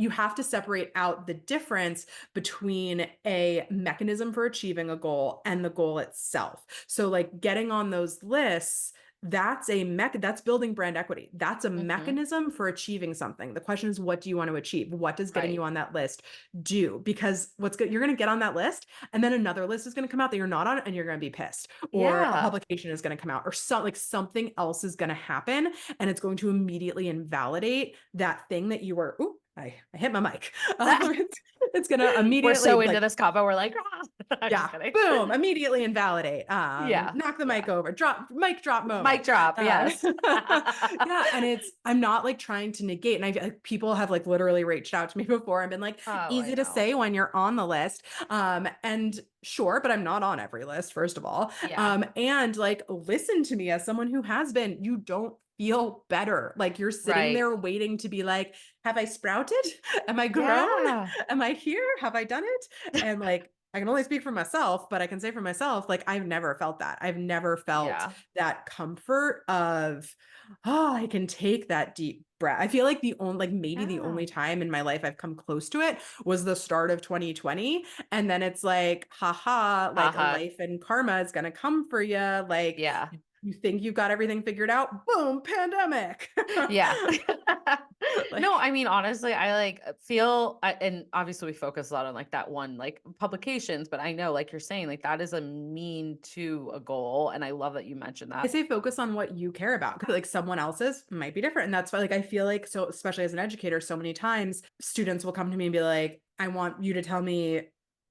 have to separate out the difference between a mechanism for achieving a goal and the goal itself. So like getting on those lists, that's building brand equity. That's a Hmm. mechanism for achieving something. The question is, what do you want to achieve? What does getting you Right. on that list do? Because what's good, you're going to get on that list, and then another list is going to come out that you're not on, and you're going to be pissed, or a Yeah. publication is going to come out, or something else is going to happen, and it's going to immediately invalidate that thing that you were. Ooh, I hit my mic. It's going to We're immediately so into like, this combo. We're like, I'm just yeah, kidding. boom, immediately invalidate. Yeah. Knock the mic Yeah. over, mic drop moment. Mic drop. Um, Yes. yeah, and I'm not like trying to negate. And people have like literally reached out to me before and been like, Oh, I easy to know. say when you're on the list. And sure, but I'm not on every list, first of all. Yeah. And like, listen to me as someone who has been, you don't feel better. Like you're sitting Right. there waiting to be like, have I sprouted? Am I grown? Yeah. Am I here? Have I done it? And like, I can only speak for myself, but I can say for myself, like, I've never felt that. I've never felt Yeah. that comfort of, oh, I can take that deep breath. I feel like maybe the Yeah. only time in my life I've come close to it was the start of 2020. And then it's like, haha, like Haha. life and karma is going to come for you. Like, Yeah. you think you've got everything figured out? Boom, pandemic. Yeah. No, Like, I mean, honestly, I like feel, and obviously we focus a lot on like that one, like publications, but I know, like you're saying, like that is a mean to a goal. And I love that you mentioned I that. say focus on what you care about, because like someone else's might be different. And that's why like I feel like, so especially as an educator, so many times students will come to me and be like, I want you to tell me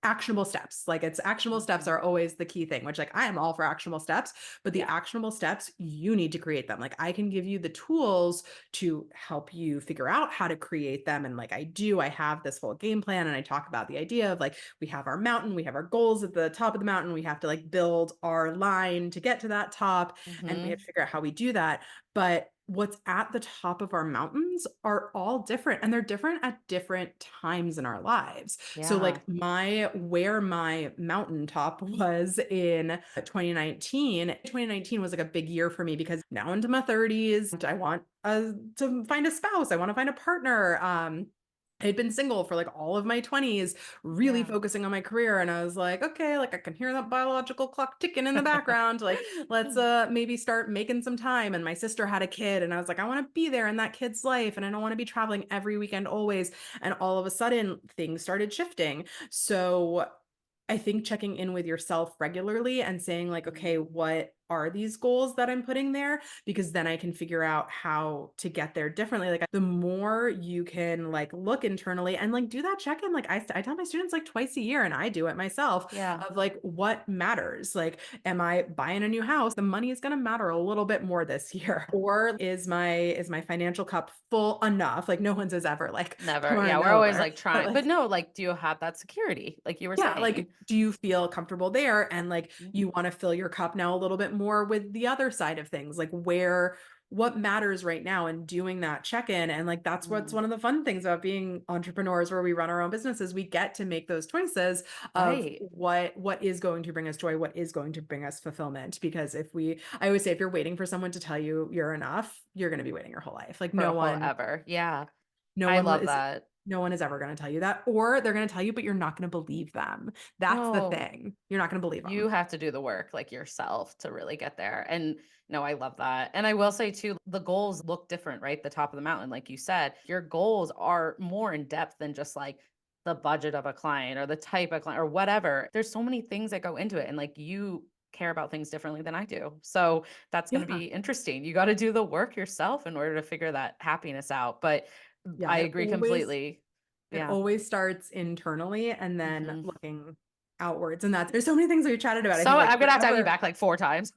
actionable steps. Like it's actionable steps Mhm. are always the key thing, which like I am all for actionable steps, but the Yeah. actionable steps, you need to create them. Like I can give you the tools to help you figure out how to create them. And like I have this whole game plan, and I talk about the idea of like, we have our mountain, we have our goals at the top of the mountain, we have to like build our line to get to that top, and we have to Hmm. figure out how we do that. But what's at the top of our mountains are all different, and they're different at different times in our lives. So Yeah. like where my mountaintop was in 2019. 2019 was like a big year for me because now into my 30s, I want to find a spouse. I want to find a partner. I had been single for like all of my 20s, really Yeah. focusing on my career. And I was like, okay, like I can hear that biological clock ticking in the background. Like, let's maybe start making some time. And my sister had a kid, and I was like, I want to be there in that kid's life. And I don't want to be traveling every weekend always. And all of a sudden things started shifting. So I think checking in with yourself regularly and saying like, okay, Mhm. what are these goals that I'm putting there? Because then I can figure out how to get there differently. Like the more you can like look internally and like do that check-in, like I tell my students like twice a year, and I do it myself, Yeah. of like what matters. Like, am I buying a new house? The money is going to matter a little bit more this year. Or is my financial cup full enough? Like no one's is ever like Never. Yeah. pouring We're always over, like but trying, but like, no, like, do you have that security? Like you were yeah, saying. like, do you feel comfortable there? And like, Mhm. you want to fill your cup now a little bit more with the other side of things, like what matters right now, and doing that check-in. And like, that's what's Mm. one of the fun things about being entrepreneurs, where we run our own businesses. We get to make those choices of Right. what is going to bring us joy, what is going to bring us fulfillment. Because I always say, if you're waiting for someone to tell you you're enough, you're going to be waiting your whole life. Like For a whole ever. Yeah. no I one love is that. no one is ever going to tell you that, or they're going to tell you, but you're not going to believe them. That's the No, thing. You're not going to believe you them. have to do the work like yourself to really get there. And no, I love that. And I will say too, the goals look different, right? The top of the mountain, like you said, your goals are more in depth than just like the budget of a client or the type of client or whatever. There's so many things that go into it. And like you care about things differently than I do. So that's going to Yeah. be interesting. You got to do the work yourself in order to figure that happiness out. But Yeah. I agree completely. It Yeah. always starts internally and then Hmm. looking outwards. And there's so many things we chatted about. I So think like I'm going to have to have you forever. back like 4 times.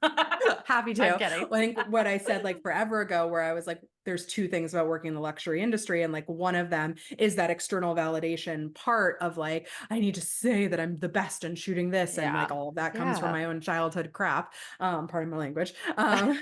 Happy I'm to. kidding. I think what I said like forever ago, where I was like, there's two things about working in the luxury industry. And like one of them is that external validation part of like, I need to say that I'm the best in shooting this. And like Yeah. all of that comes from Yeah. my own childhood crap. Pardon my language. No,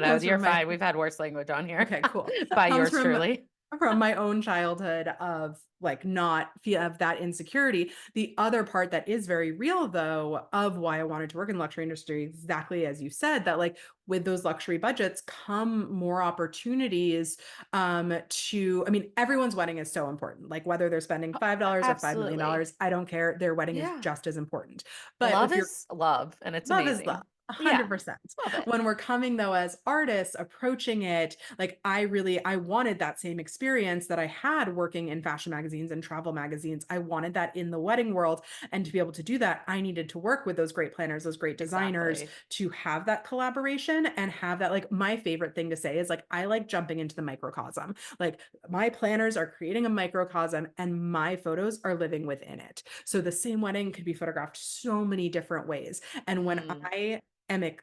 Comes you're from my fine. We've had worse language on here okay, cool. by Comes yours truly. from my own childhood of like not feel of that insecurity. The other part that is very real though of why I wanted to work in the luxury industry, exactly as you said, that like with those luxury budgets come more opportunities to, I mean, everyone's wedding is so important. Like whether they're spending $5 or $5 million, Absolutely. I don't care. Their wedding is Yeah. just as important. But Love if you're is love, and it's love is love. amazing. Yeah. 100%. Love it. When we're coming though as artists approaching it, like I wanted that same experience that I had working in fashion magazines and travel magazines. I wanted that in the wedding world. And to be able to do that, I needed to work with those great planners, those great designers Exactly. to have that collaboration and have that. Like my favorite thing to say is like I like jumping into the microcosm. Like my planners are creating a microcosm and my photos are living within it. So the same wedding could be photographed so many different ways. And Mm,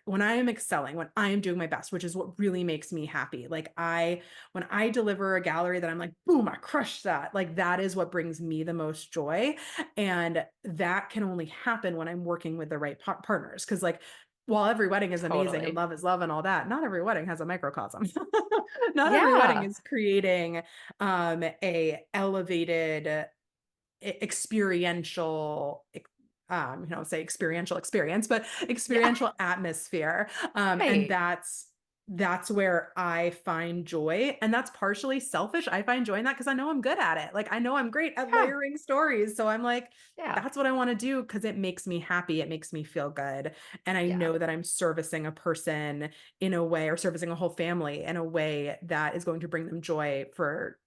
when I am excelling, when I am doing my best, which is what really makes me happy. Like when I deliver a gallery that I'm like, boom, I crushed that. Like that is what brings me the most joy. And that can only happen when I'm working with the right partners. Cause like, while every wedding is amazing and totally. love is love and all that, not every wedding has a microcosm. Not every wedding Yeah. is creating a elevated experiential say experiential experience, but Yeah. experiential atmosphere. And Right. that's where I find joy. And that's partially selfish. I find joy in that because I know I'm good at it. Like I know I'm great at Yeah. layering stories. So I'm like, Yeah. that's what I want to do because it makes me happy. It makes me feel good. And I Yeah. know that I'm servicing a person in a way or servicing a whole family in a way that is going to bring them joy for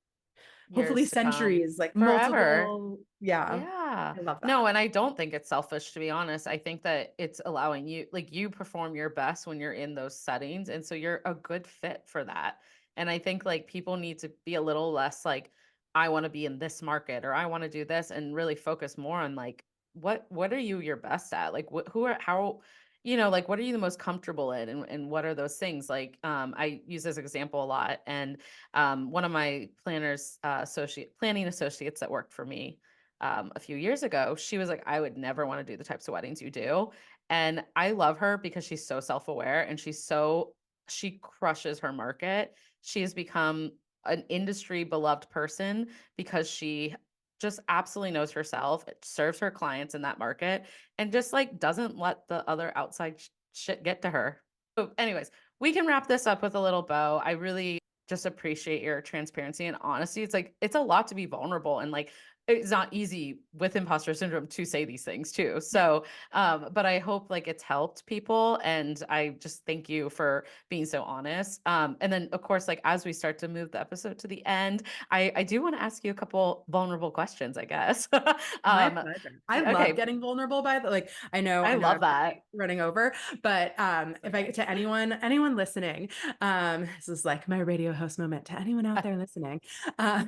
hopefully Years to come. centuries, like Forever. multiple. Yeah. Yeah. I love No, that. and I don't think it's selfish, to be honest. I think that it's allowing you, like, you perform your best when you're in those settings. And so you're a good fit for that. And I think like people need to be a little less like, I want to be in this market or I want to do this, and really focus more on like, what are you your best at? Like who are how, like what are you the most comfortable in, and what are those things? Like I use this example a lot. And one of my planning associates that worked for me a few years ago, she was like, I would never want to do the types of weddings you do. And I love her because she's so self-aware, and she crushes her market. She has become an industry beloved person because she just absolutely knows herself, serves her clients in that market, and just like doesn't let the other outside shit get to her. So, anyways, we can wrap this up with a little bow. I really just appreciate your transparency and honesty. It's like it's a lot to be vulnerable, and like it's not easy with imposter syndrome to say these things too. So, but I hope like it's helped people, and I just thank you for being so honest. And then of course, like as we start to move the episode to the end, I do want to ask you a couple vulnerable questions, I guess. My um, pleasure. I love okay, getting vulnerable by the like I I know love I'm that. running over, but It's if I okay. to anyone listening, this is like my radio host moment to anyone out there listening. Uh,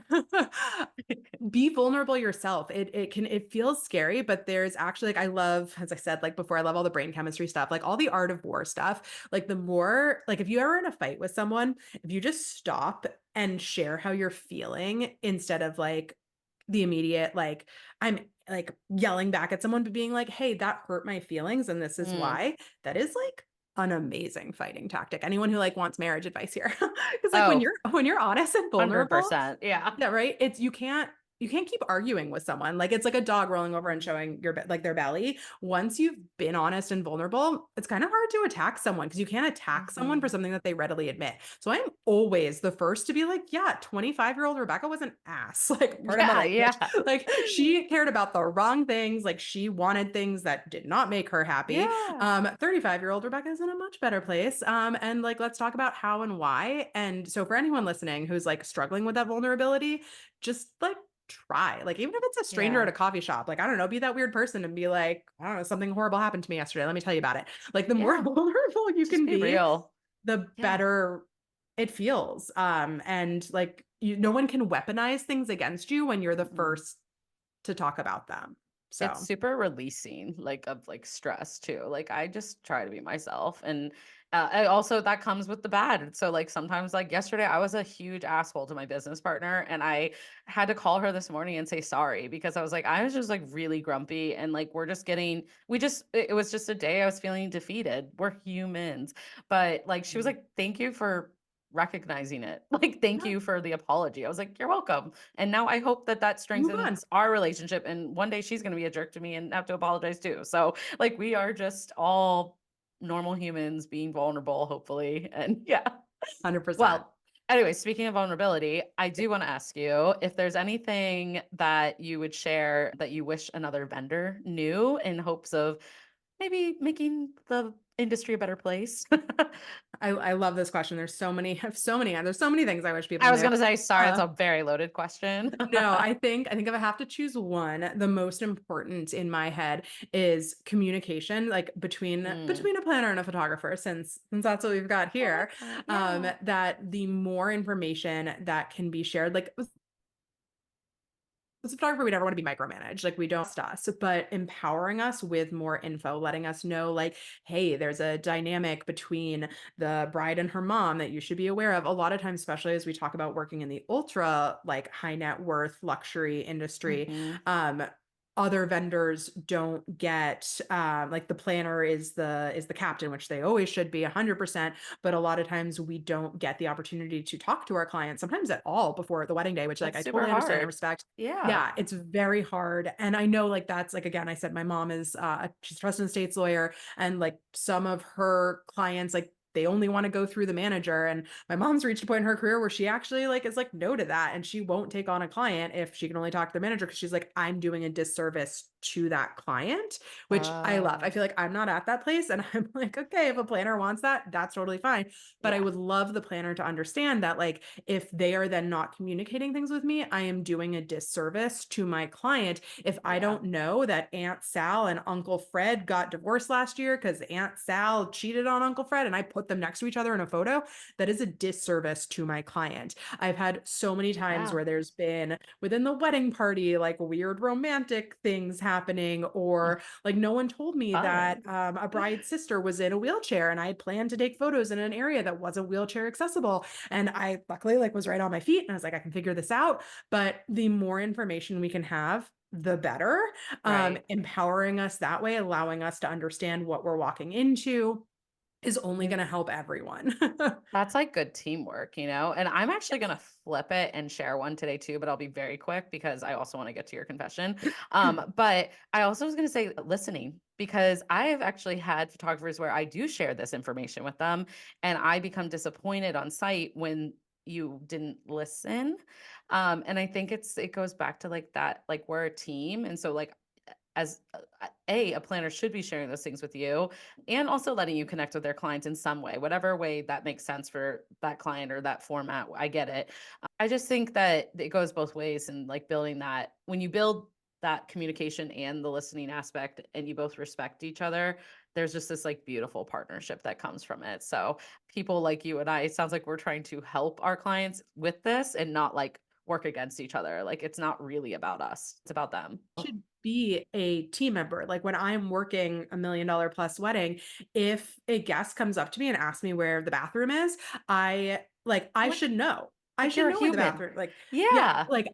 be vulnerable yourself. It feels scary, but there's actually like I love, as I said, like before, I love all the brain chemistry stuff, like all the art of war stuff. Like the more like if you ever in a fight with someone, if you just stop and share how you're feeling instead of like the immediate like I'm like yelling back at someone, but being like, hey, that hurt my feelings and this is Mm. why, that is like an amazing fighting tactic. Anyone who like wants marriage advice here. Because like Oh, when you're honest and vulnerable, 100%. Yeah. yeah, right. It's you can't keep arguing with someone. Like it's like a dog rolling over and showing like their belly. Once you've been honest and vulnerable, it's kind of hard to attack someone because you can't attack someone for Mhm. something that they readily admit. So I'm always the first to be like, yeah, 25-year-old Rebecca was an ass. Like, pardon my Yeah, language. yeah. Like she cared about the wrong things. Like she wanted things that did not make her happy. Yeah. 35-year-old Rebecca is in a much better place. And like let's talk about how and why. And so for anyone listening who's like struggling with that vulnerability, just like try. Like even if it's a stranger at Yeah. a coffee shop, like I don't know, be that weird person and be like, I don't know, something horrible happened to me yesterday. Let me tell you about it. Like the more Yeah. vulnerable you Just can be be, real. the Yeah. better it feels. And like no one can weaponize things against you when you're the Mm-mm. first to talk about them. It's So super releasing, like of like stress too. Like I just try to be myself, and And also that comes with the bad. So like sometimes like yesterday I was a huge asshole to my business partner and I had to call her this morning and say sorry because I was like I was just like really grumpy and like we're just getting we just it was just a day I was feeling defeated. We're humans. But like she was Mm. like thank you for recognizing it. Like thank Yeah, you for the apology. I was like you're welcome. And now I hope that that move on. strengthens our relationship and one day she's going to be a jerk to me and have to apologize too. So like we are just all normal humans being vulnerable, hopefully. And yeah. 100%. Well, anyway, speaking of vulnerability, I do want to ask you if there's anything that you would share that you wish another vendor knew in hopes of maybe making the industry a better place. I love this question. There's so many, there's so many things I wish people I was knew. going to say, sorry, it's Uh, a very loaded question. no, I think if I have to choose one, the most important in my head is communication, like Mm, between a planner and a photographer, since that's what we've got I here. like that. Yeah. That the more information that can be shared, like as a photographer, we never want to be micromanaged. Like we don't trust us, but empowering us with more info, letting us know, like, hey, there's a dynamic between the bride and her mom that you should be aware of. A lot of times, especially as we talk about working in the ultra like high net worth luxury industry, Hmm. um, other vendors don't get like the planner is the captain, which they always should be 100%. But a lot of times we don't get the opportunity to talk to our clients, sometimes at all, before the wedding day, which like That's I super totally understand and hard. respect. Yeah. Yeah, it's very hard. And I know like that's like again, I said my mom is she's a trust and estates lawyer and like some of her clients like they only want to go through the manager. And my mom's reached a point in her career where she actually like is like no to that. And she won't take on a client if she can only talk to the manager because she's like, I'm doing a disservice to that client, which I love. I Uh, feel like I'm not at that place. And I'm like, okay, if a planner wants that, that's totally fine. But I yeah. would love the planner to understand that like if they are then not communicating things with me, I am doing a disservice to my client. If I Yeah. don't know that Aunt Sal and Uncle Fred got divorced last year because Aunt Sal cheated on Uncle Fred and I put them next to each other in a photo, that is a disservice to my client. I've had so many times Yeah. where there's been within the wedding party, like weird romantic things happening, or like no one told me that Fun. a bride's sister was in a wheelchair and I had planned to take photos in an area that wasn't wheelchair accessible. And I luckily like was right on my feet and I was like, I can figure this out. But the more information we can have, the better. Right. Empowering us that way, allowing us to understand what we're walking into is only going to help everyone. That's like good teamwork, you know? And I'm actually going to flip it and share one today too, but I'll be very quick because I also want to get to your confession. But I also was going to say listening because I have actually had photographers where I do share this information with them and I become disappointed on site when you didn't listen. And I think it goes back to like that, like we're a team. And so like as a planner should be sharing those things with you and also letting you connect with their clients in some way, whatever way that makes sense for that client or that format. I get it. I just think that it goes both ways and like building that when you build that communication and the listening aspect and you both respect each other, there's just this like beautiful partnership that comes from it. So people like you and I, it sounds like we're trying to help our clients with this and not like work against each other. Like it's not really about us, it's about them. Should be a team member. Like when I'm working $1 million plus wedding, if a guest comes up to me and asks me where the bathroom is, I Like should know. I should you're a know where the human. bathroom. Like, yeah, Yeah. like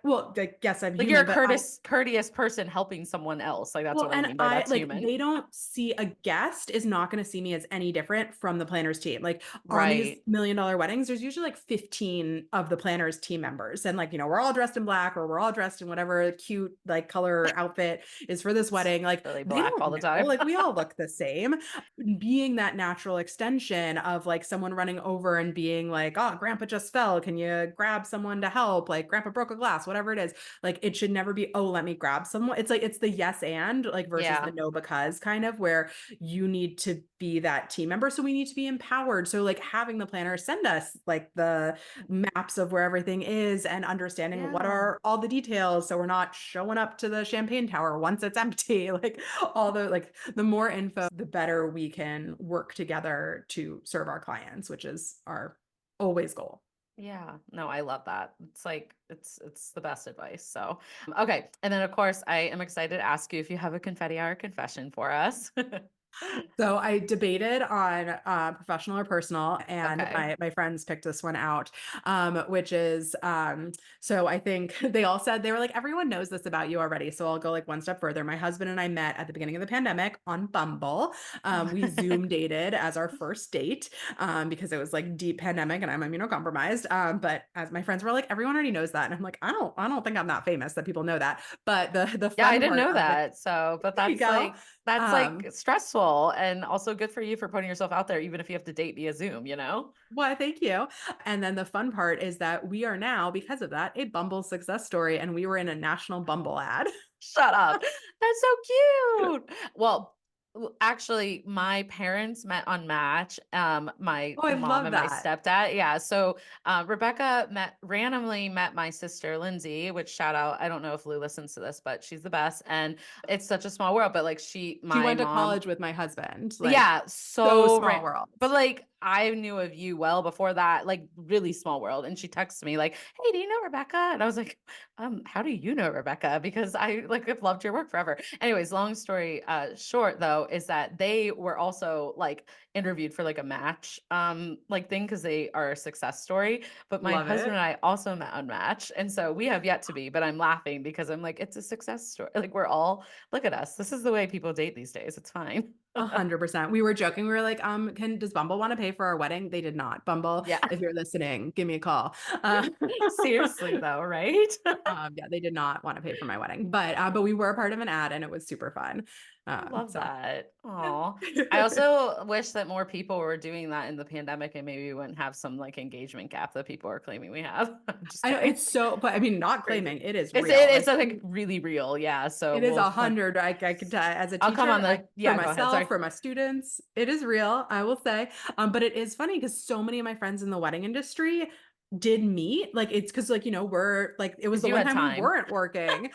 well, I guess I'm Like you're human, a but I courteous person helping someone else. Like that's well, what I and mean by I that's like human. they don't see a guest is not going to see me as any different from the planner's team. Like on these Right. $1 million weddings, there's usually like 15 of the planner's team members. And like, we're all dressed in black or we're all dressed in whatever cute like color outfit is for this It's wedding. Like really they black don't all the know. time. Like we all look the same. Being that natural extension of like someone running over and being like, oh, grandpa just fell. Can you grab someone to help? Like grandpa broke a glass, whatever it is. Like it should never be, oh, let me grab someone. It's like it's the yes and like versus the Yeah. no because kind of where you need to be that team member. So we need to be empowered. So like having the planner send us like the maps of where everything is and understanding what Yeah. are all the details. So we're not showing up to the champagne tower once it's empty. Like all the more info, the better we can work together to serve our clients, which is our always goal. Yeah. No, I love that. It's like it's the best advice. So, okay. And then of course, I am excited to ask you if you have a confetti hour confession for us. So I debated on professional or personal, and Okay. my friends picked this one out, which is so I think they all said they were like, everyone knows this about you already. So I'll go like one step further. My husband and I met at the beginning of the pandemic on Bumble. We Zoom dated as our first date because it was like deep pandemic and I'm immunocompromised. But as my friends were like, everyone already knows that, and I'm like, I don't think I'm that famous that people know that. But the Yeah, I fun didn't part know of it, that. So, but there you go. that's like Um, stressful and also good for you for putting yourself out there, even if you have to date via Zoom, you know? Why, thank you. And then the fun part is that we are now, because of that, a Bumble success story, and we were in a national Bumble ad. Shut up. That's so cute. Well, actually, my parents met on Match. My Oh, I mom love and my that. stepdad. Yeah. So Rebecca randomly met my sister Lindsay, which shout out. I don't know if Lou listens to this, but she's the best. And it's such a small world. But like She my went to mom, college with my husband. Like, yeah, so so small world. but like I knew of you well before that, like really small world. And she texted me like, "Hey, do you know Rebecca?" And I was like, how do you know Rebecca? Because I like have loved your work forever." Anyways, long story short though, is that they were also like interviewed for like a match like thing because they are a success story. But my Love husband it. and I also met on Match. And so we have yet to be, but I'm laughing because I'm like, it's a success story. Like we're all look at us. This is the way people date these days. It's fine. 100%. We were joking. We were like, does Bumble want to pay for our wedding? They did not. Bumble, Yeah. if you're listening, give me a call. Uh, Seriously though, right? yeah, they did not want to pay for my wedding, but we were a part of an ad and it was super fun. I love So that. Oh, I yeah. also wish that more people were doing that in the pandemic and maybe we wouldn't have some like engagement gap that people are claiming we have. I'm just I know kidding. it's so, but I mean, not Crazy. claiming it is It's real. it, it's Like like really real. Yeah. So it is we'll 100. I could tell as a I'll come on teacher, the for yeah, go ahead. myself, Sorry. for my students, it is real, I will say. But it is funny because so many of my friends in the wedding industry did meet. Like it's because like, we're like, it was Because the you one had time we time. weren't working.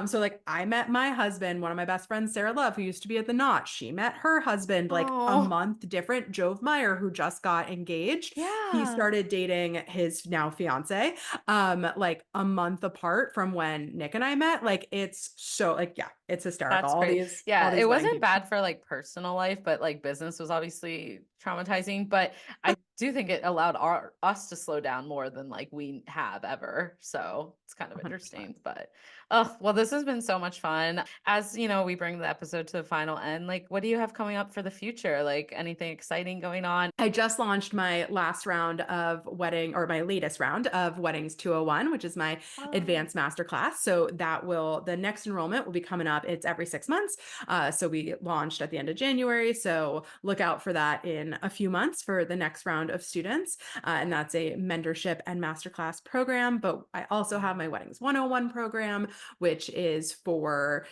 So like I met my husband, one of my best friends, Sarah Love, who used to be at the Knot. She met her husband like a Oh, month different, Jove Meyer, who just got engaged. He yeah. started dating his now fiance like a month apart from when Nick and I met. Like it's so like yeah, it's hysterical. That's All great. these all Yeah, it these wedding wasn't people. bad for like personal life, but like business was obviously traumatizing. But I do think it allowed us to slow down more than like we have ever. So it's kind of 100%. interesting. But oh, well, this has been so much fun. As you know, we bring the episode to the final end. Like, what do you have coming up for the future? Like anything exciting going on? I just launched my last round of wedding or my latest round of Weddings 201, which is my Oh, advanced masterclass. So the next enrollment will be coming up. It's every 6 months. So we launched at the end of January. So look out for that in a few months for the next round of students. And that's a mentorship and masterclass program. But I also have wow. my Weddings 101 program, which is for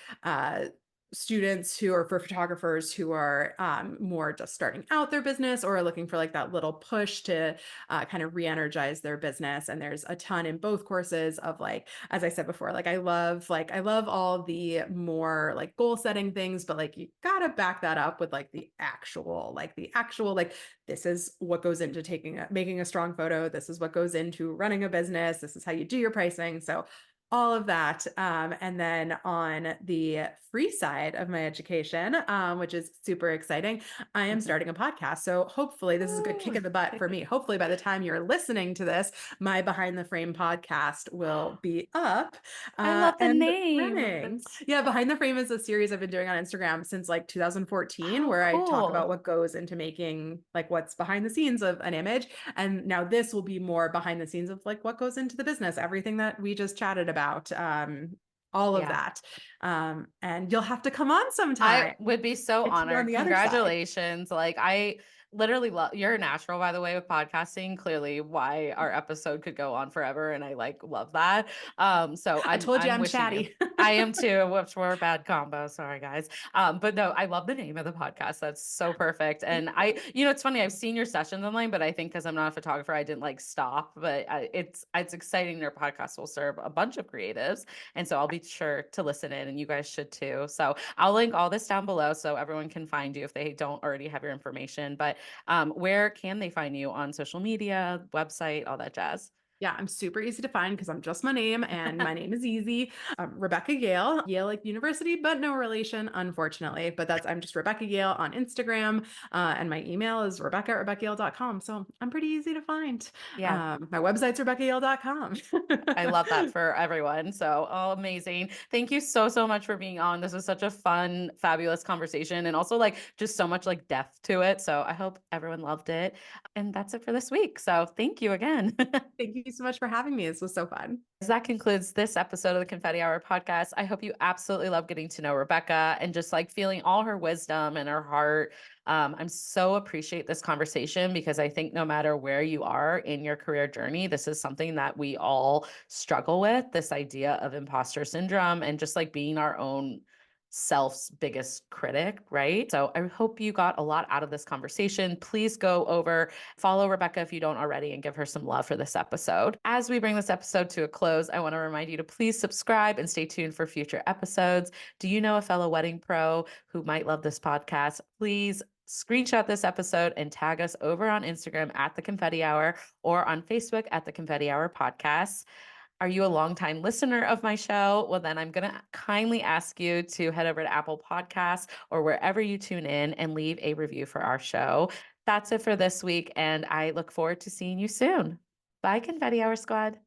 students who are for photographers who are more just starting out their business or are looking for like that little push to kind of re-energize their business. And there's a ton in both courses of like, as I said before, I love all the more like goal setting things, but like you gotta back that up with like the actual like this is what goes into making a strong photo. This is what goes into running a business. This is how you do your pricing. So all of that. And then on the free side of my education, which is super exciting, I am starting a podcast. So hopefully, this is a good kick Ooh. in the butt for me. Hopefully, by the time you're listening to this, my Behind the Frame podcast will be up I love the and name. running. That's Yeah, Behind the Frame is a series I've been doing on Instagram since like 2014, oh where I talk about cool. what goes into making like what's behind the scenes of an image. And now this will be more behind the scenes of like what goes into the business, everything that we just chatted about, all of Yeah. that. And you'll have to come on I sometime. would be so Get you on honored. the other side. Congratulations. Like I literally love you're a natural, by the way, with podcasting. Clearly why our episode could go on forever. And I like love that. So I told you I'm I'm wishing you. chatty. I am too, which we're a bad combo. Sorry, guys. But no, I love the name of the podcast. That's so perfect. Thank And you. it's funny. I've seen your sessions online, but I think because I'm not a photographer, I didn't like stop. But it's exciting. Their podcast will serve a bunch of creatives, and so I'll be sure to listen in, and you guys should too. So I'll link all this down below so everyone can find you if they don't already have your information. But where can they find you on social media, website, all that jazz? Yeah, I'm super easy to find because I'm just my name and my name is easy. Rebecca Yale, Yale like university, but no relation, unfortunately. But I'm just Rebecca Yale on Instagram. And my email is rebecca@rebeccayale.com. So I'm pretty easy to find. Yeah. My website's rebeccayale.com. I love that for everyone. So, oh, amazing. Thank you so, so much for being on. This was such a fun, fabulous conversation and also like just so much like depth to it. So, I hope everyone loved it. And that's it for this week. So, thank you again. Thank you so much for having me. This was so fun. That concludes this episode of the Confetti Hour podcast. I hope you absolutely love getting to know Rebecca and just like feeling all her wisdom and her heart. I'm so appreciate this conversation because I think no matter where you are in your career journey, this is something that we all struggle with, this idea of imposter syndrome and just like being our own self's biggest critic, right? So I hope you got a lot out of this conversation. Please go over, follow Rebecca if you don't already, and give her some love for this episode. As we bring this episode to a close, I want to remind you to please subscribe and stay tuned for future episodes. Do you know a fellow wedding pro who might love this podcast? Please screenshot this episode and tag us over on Instagram at the Confetti Hour or on Facebook at the Confetti Hour Podcast. Are you a longtime listener of my show? Well, then I'm going to kindly ask you to head over to Apple Podcasts or wherever you tune in and leave a review for our show. That's it for this week, and I look forward to seeing you soon. Bye, Confetti Hour Squad.